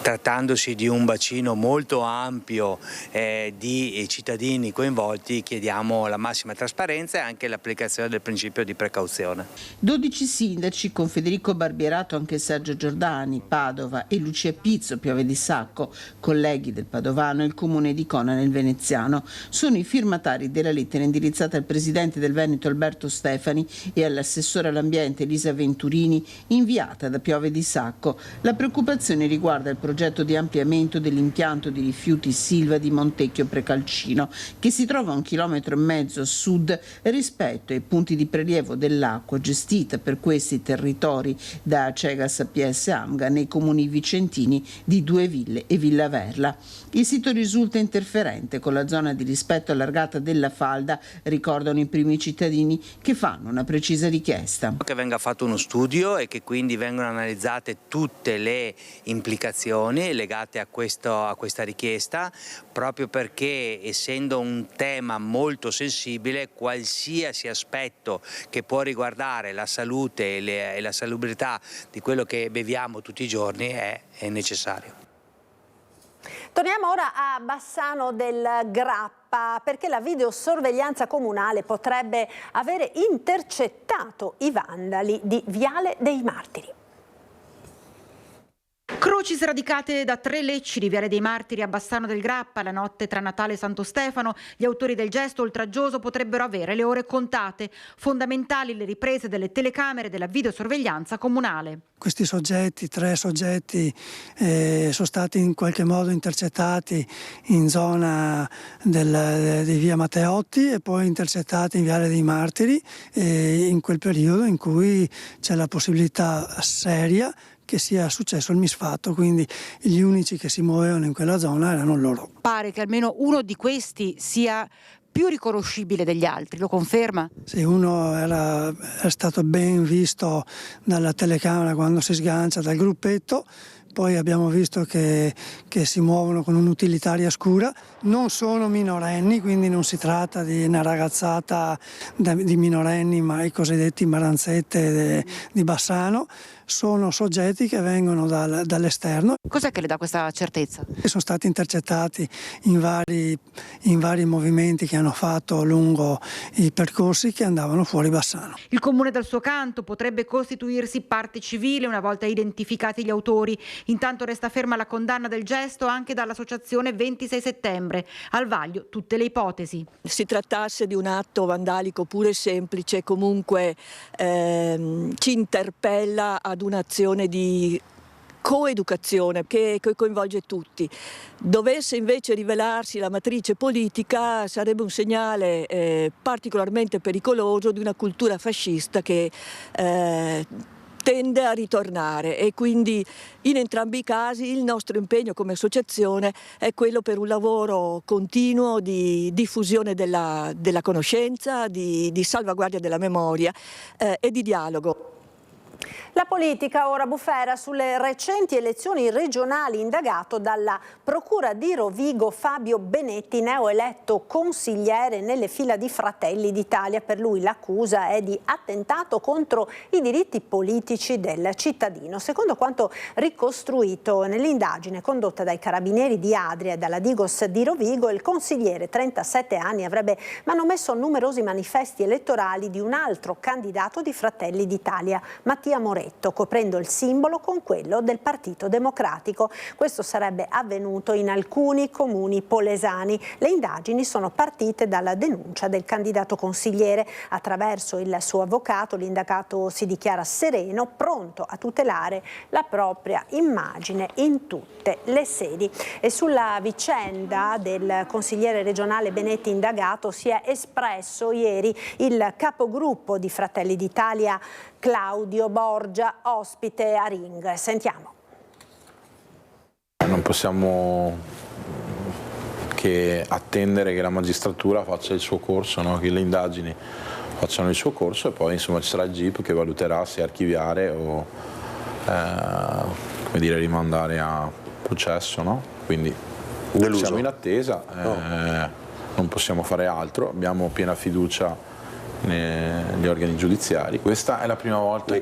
Trattandosi di un bacino molto ampio di cittadini coinvolti, chiediamo la massima trasparenza e anche l'applicazione del principio di precauzione. 12 sindaci con Federico Barbierato, anche Sergio Giordani, Padova, e Lucia Pizzo, Piove di Sacco, colleghi del Padovano e il comune di Cona nel Veneziano, sono i firmatari della lettera indirizzata al presidente del Veneto Alberto Stefani e all'assessore all'ambiente Elisa Venturini, inviata da Piove di Sacco. La preoccupazione riguarda il progetto di ampliamento dell'impianto di rifiuti Silva di Montecchio Precalcino, che si trova a 1,5 chilometri a sud rispetto ai punti di prelievo dell'acqua gestita per questi territori da Cegas PS Amga nei comuni vicentini di Due Ville e Villaverla. Il sito risulta interferente con la zona di rispetto allargata della falda, ricordano i primi cittadini che fanno una precisa richiesta. Che venga fatto uno studio e che quindi vengano analizzate tutte le implicazioni legate a questa richiesta, proprio perché, essendo un tema molto sensibile, qualsiasi aspetto che può riguardare la salute e la salubrità di quello che beviamo tutti i giorni è necessario. Torniamo ora a Bassano del Grappa, perché la videosorveglianza comunale potrebbe avere intercettato i vandali di Viale dei Martiri. Croci sradicate da 3 lecci di Viale dei Martiri a Bassano del Grappa la notte tra Natale e Santo Stefano. Gli autori del gesto oltraggioso potrebbero avere le ore contate. Fondamentali le riprese delle telecamere della videosorveglianza comunale. Questi soggetti, 3 soggetti, sono stati in qualche modo intercettati in zona di via Matteotti e poi intercettati in Viale dei Martiri, in quel periodo in cui c'è la possibilità seria che sia successo il misfatto, quindi gli unici che si muovevano in quella zona erano loro. Pare che almeno uno di questi sia più riconoscibile degli altri, lo conferma? Sì, uno era stato ben visto dalla telecamera quando si sgancia dal gruppetto, poi abbiamo visto che si muovono con un'utilitaria scura, non sono minorenni, quindi non si tratta di una ragazzata di minorenni, ma i cosiddetti maranzette di Bassano. Sono soggetti che vengono dall'esterno. Cos'è che le dà questa certezza? Sono stati intercettati in vari movimenti che hanno fatto lungo i percorsi che andavano fuori Bassano. Il comune dal suo canto potrebbe costituirsi parte civile una volta identificati gli autori. Intanto resta ferma la condanna del gesto anche dall'associazione 26 settembre. Al vaglio tutte le ipotesi. Si trattasse di un atto vandalico pure semplice, comunque ci interpella ad un'azione di coeducazione che coinvolge tutti. Dovesse invece rivelarsi la matrice politica, sarebbe un segnale particolarmente pericoloso di una cultura fascista che tende a ritornare, e quindi in entrambi i casi il nostro impegno come associazione è quello per un lavoro continuo di diffusione della conoscenza, di salvaguardia della memoria e di dialogo. La politica ora, Bufera, sulle recenti elezioni regionali, indagato dalla Procura di Rovigo Fabio Benetti, neoeletto consigliere nelle fila di Fratelli d'Italia. Per lui l'accusa è di attentato contro i diritti politici del cittadino. Secondo quanto ricostruito nell'indagine condotta dai carabinieri di Adria e dalla Digos di Rovigo, il consigliere, 37 anni, avrebbe manomesso numerosi manifesti elettorali di un altro candidato di Fratelli d'Italia, Mattia Moretto, coprendo il simbolo con quello del Partito Democratico. Questo sarebbe avvenuto in alcuni comuni polesani. Le indagini sono partite dalla denuncia del candidato consigliere. Attraverso il suo avvocato, l'indagato si dichiara sereno, pronto a tutelare la propria immagine in tutte le sedi. E sulla vicenda del consigliere regionale Benetti indagato si è espresso ieri il capogruppo di Fratelli d'Italia Claudio Borgia, ospite a Ring. Sentiamo. possiamo che attendere che la magistratura faccia il suo corso, no? Che le indagini facciano il suo corso e poi insomma ci sarà il GIP che valuterà se archiviare o come dire, rimandare a processo, no? Quindi siamo in attesa, non possiamo fare altro, abbiamo piena fiducia negli organi giudiziari. Questa è la prima volta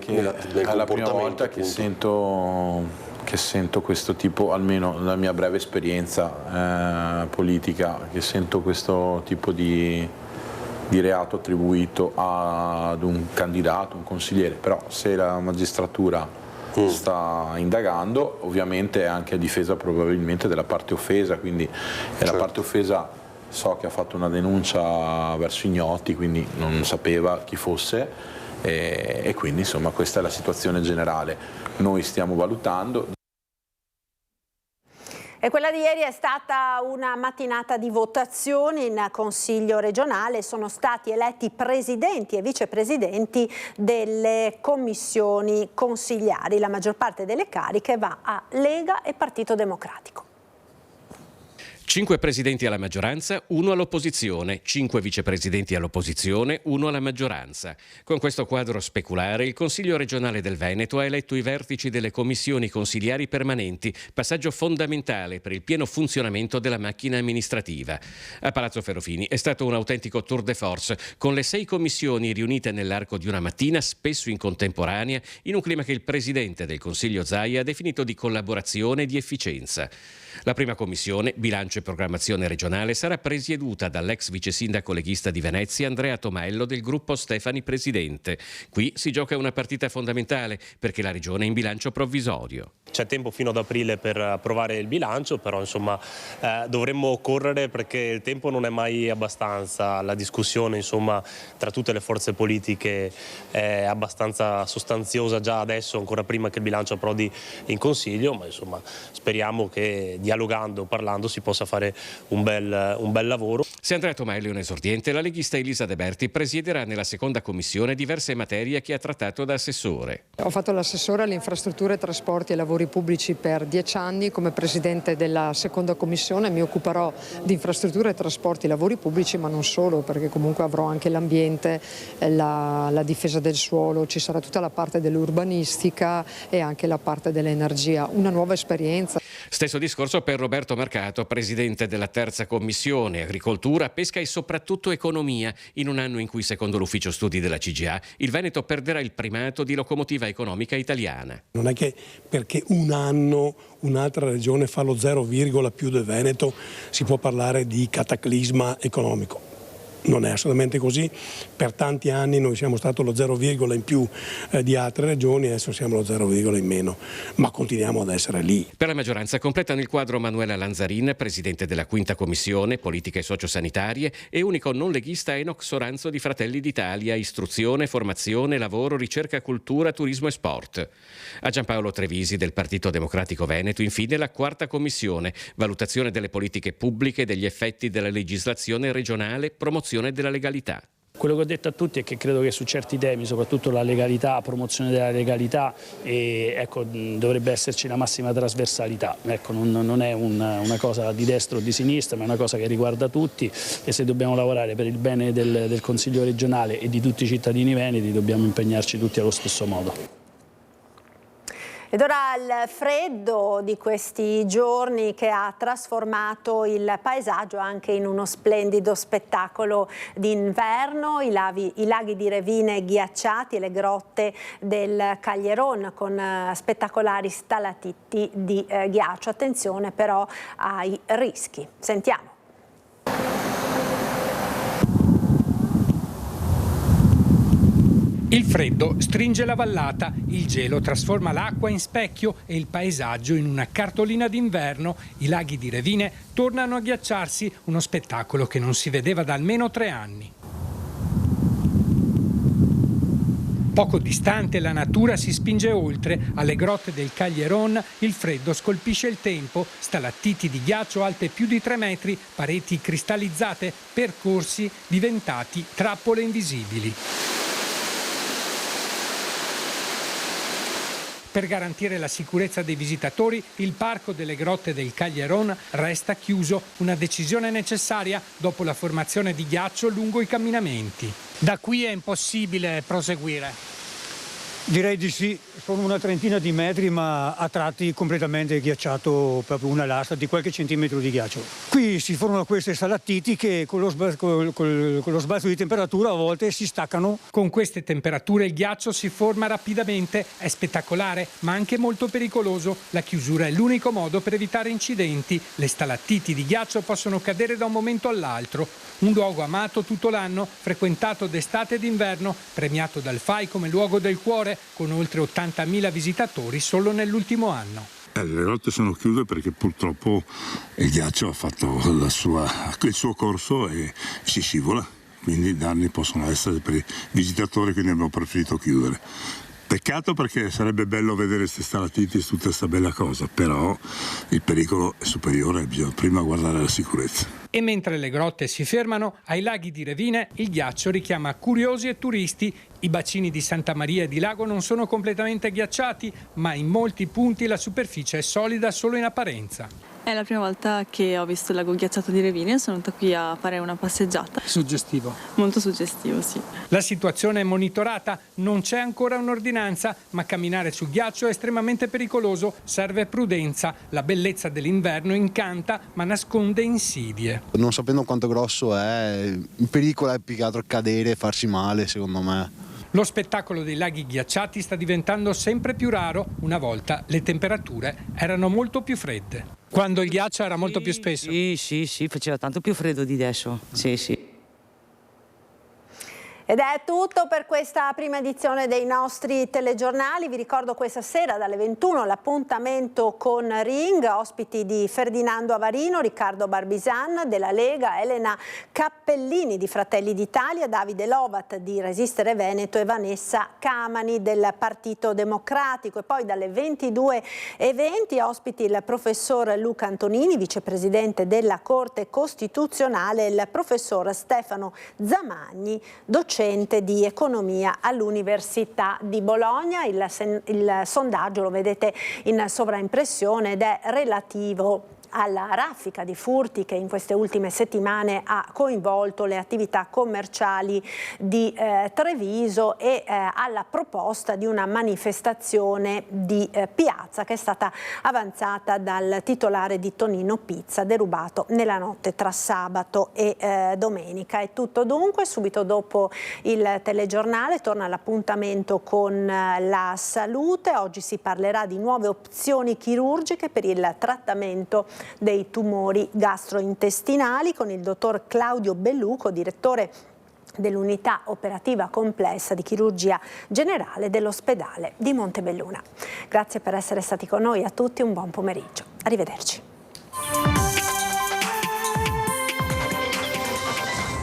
che sento questo tipo, almeno nella mia breve esperienza politica, che sento questo tipo di reato attribuito ad un candidato, un consigliere. Però se la magistratura sta indagando, ovviamente è anche a difesa probabilmente della parte offesa, quindi la parte offesa so che ha fatto una denuncia verso ignoti, quindi non sapeva chi fosse e quindi insomma questa è la situazione generale. Noi stiamo valutando. E quella di ieri è stata una mattinata di votazioni in Consiglio regionale, sono stati eletti presidenti e vicepresidenti delle commissioni consigliari, la maggior parte delle cariche va a Lega e Partito Democratico. 5 presidenti alla maggioranza, 1 all'opposizione, 5 vicepresidenti all'opposizione, 1 alla maggioranza. Con questo quadro speculare il Consiglio regionale del Veneto ha eletto i vertici delle commissioni consigliari permanenti, passaggio fondamentale per il pieno funzionamento della macchina amministrativa. A Palazzo Ferrofini è stato un autentico tour de force, con le 6 commissioni riunite nell'arco di una mattina, spesso in contemporanea, in un clima che il presidente del Consiglio Zaia ha definito di collaborazione e di efficienza. La prima commissione, bilancio e programmazione regionale, sarà presieduta dall'ex vice sindaco leghista di Venezia Andrea Tomaello del gruppo Stefani Presidente. Qui si gioca una partita fondamentale perché la regione è in bilancio provvisorio. C'è tempo fino ad aprile per approvare il bilancio, però insomma dovremmo correre perché il tempo non è mai abbastanza. La discussione insomma tra tutte le forze politiche è abbastanza sostanziosa già adesso, ancora prima che il bilancio approdi in Consiglio, ma insomma speriamo che dialogando, parlando si possa fare un bel lavoro. Se Andrea Tomaello è un esordiente, la leghista Elisa De Berti presiederà nella seconda commissione diverse materie che ha trattato da assessore. Ho fatto l'assessore alle infrastrutture, trasporti e lavori pubblici per 10 anni come presidente della seconda commissione. Mi occuperò di infrastrutture, trasporti e lavori pubblici, ma non solo, perché comunque avrò anche l'ambiente, la difesa del suolo, ci sarà tutta la parte dell'urbanistica e anche la parte dell'energia. Una nuova esperienza. Stesso discorso per Roberto Mercato, presidente della terza commissione, agricoltura, pesca e soprattutto economia, in un anno in cui, secondo l'ufficio studi della CGA, il Veneto perderà il primato di locomotiva economica italiana. Non è che perché un anno un'altra regione fa lo 0, più del Veneto si può parlare di cataclisma economico. Non è assolutamente così, per tanti anni noi siamo stati lo 0, in più di altre regioni, adesso siamo lo 0, in meno, ma continuiamo ad essere lì. Per la maggioranza completano il quadro Manuela Lanzarin, presidente della quinta commissione, politiche sociosanitarie, e unico non leghista Enoch Soranzo di Fratelli d'Italia, istruzione, formazione, lavoro, ricerca, cultura, turismo e sport. A Giampaolo Trevisi del Partito Democratico Veneto, infine la quarta commissione, valutazione delle politiche pubbliche e degli effetti della legislazione regionale, promozione della legalità. Quello che ho detto a tutti è che credo che su certi temi, soprattutto la legalità, promozione della legalità, dovrebbe esserci la massima trasversalità. Non è una cosa di destra o di sinistra, ma è una cosa che riguarda tutti, e se dobbiamo lavorare per il bene del Consiglio regionale e di tutti i cittadini veneti dobbiamo impegnarci tutti allo stesso modo. Ed ora il freddo di questi giorni che ha trasformato il paesaggio anche in uno splendido spettacolo d'inverno, i laghi di Revine ghiacciati e le grotte del Caglieron con spettacolari stalattiti di ghiaccio. Attenzione però ai rischi. Sentiamo. Il freddo stringe la vallata, il gelo trasforma l'acqua in specchio e il paesaggio in una cartolina d'inverno. I laghi di Revine tornano a ghiacciarsi, uno spettacolo che non si vedeva da almeno 3 anni. Poco distante la natura si spinge oltre, alle grotte del Caglieron il freddo scolpisce il tempo, stalattiti di ghiaccio alte più di 3 metri, pareti cristallizzate, percorsi diventati trappole invisibili. Per garantire la sicurezza dei visitatori, il parco delle grotte del Caglieron resta chiuso, una decisione necessaria dopo la formazione di ghiaccio lungo i camminamenti. Da qui è impossibile proseguire. Direi di sì, sono una trentina di metri ma a tratti completamente ghiacciato, proprio una lastra di qualche centimetro di ghiaccio. Qui si formano queste stalattiti che con lo sbalzo di temperatura a volte si staccano. Con queste temperature il ghiaccio si forma rapidamente, è spettacolare ma anche molto pericoloso. La chiusura è l'unico modo per evitare incidenti. Le stalattiti di ghiaccio possono cadere da un momento all'altro. Un luogo amato tutto l'anno, frequentato d'estate e d'inverno, premiato dal FAI come luogo del cuore, con oltre 80.000 visitatori solo nell'ultimo anno. Le grotte sono chiuse perché purtroppo il ghiaccio ha fatto il suo corso e si scivola, quindi i danni possono essere per i visitatori, quindi abbiamo preferito chiudere. Peccato perché sarebbe bello vedere queste stalattiti, tutta questa bella cosa, però il pericolo è superiore, bisogna prima guardare la sicurezza. E mentre le grotte si fermano, ai laghi di Revine il ghiaccio richiama curiosi e turisti. I bacini di Santa Maria e di Lago non sono completamente ghiacciati, ma in molti punti la superficie è solida solo in apparenza. È la prima volta che ho visto il lago ghiacciato di Revine, sono venuta qui a fare una passeggiata. Suggestivo. Molto suggestivo, sì. La situazione è monitorata, non c'è ancora un'ordinanza, ma camminare sul ghiaccio è estremamente pericoloso, serve prudenza. La bellezza dell'inverno incanta, ma nasconde insidie. Non sapendo quanto grosso è, il pericolo è più che altro cadere e farsi male, secondo me. Lo spettacolo dei laghi ghiacciati sta diventando sempre più raro. Una volta le temperature erano molto più fredde. Quando il ghiaccio era molto più spesso? Sì, faceva tanto più freddo di adesso. Sì. Ed è tutto per questa prima edizione dei nostri telegiornali. Vi ricordo questa sera dalle 21 l'appuntamento con Ring, ospiti di Ferdinando Avarino, Riccardo Barbisan della Lega, Elena Cappellini di Fratelli d'Italia, Davide Lovat di Resistere Veneto e Vanessa Camani del Partito Democratico. E poi dalle 22:20 ospiti il professor Luca Antonini, vicepresidente della Corte Costituzionale, e il professor Stefano Zamagni, docente di economia all'Università di Bologna. Il sondaggio lo vedete in sovraimpressione ed è relativo alla raffica di furti che in queste ultime settimane ha coinvolto le attività commerciali di Treviso e alla proposta di una manifestazione di piazza che è stata avanzata dal titolare di Tonino Pizza, derubato nella notte tra sabato e domenica. È tutto dunque, subito dopo il telegiornale torna l'appuntamento con la salute. Oggi si parlerà di nuove opzioni chirurgiche per il trattamento dei tumori gastrointestinali con il dottor Claudio Belluco, direttore dell'unità operativa complessa di chirurgia generale dell'ospedale di Montebelluna. Grazie per essere stati con noi a tutti, un buon pomeriggio. Arrivederci.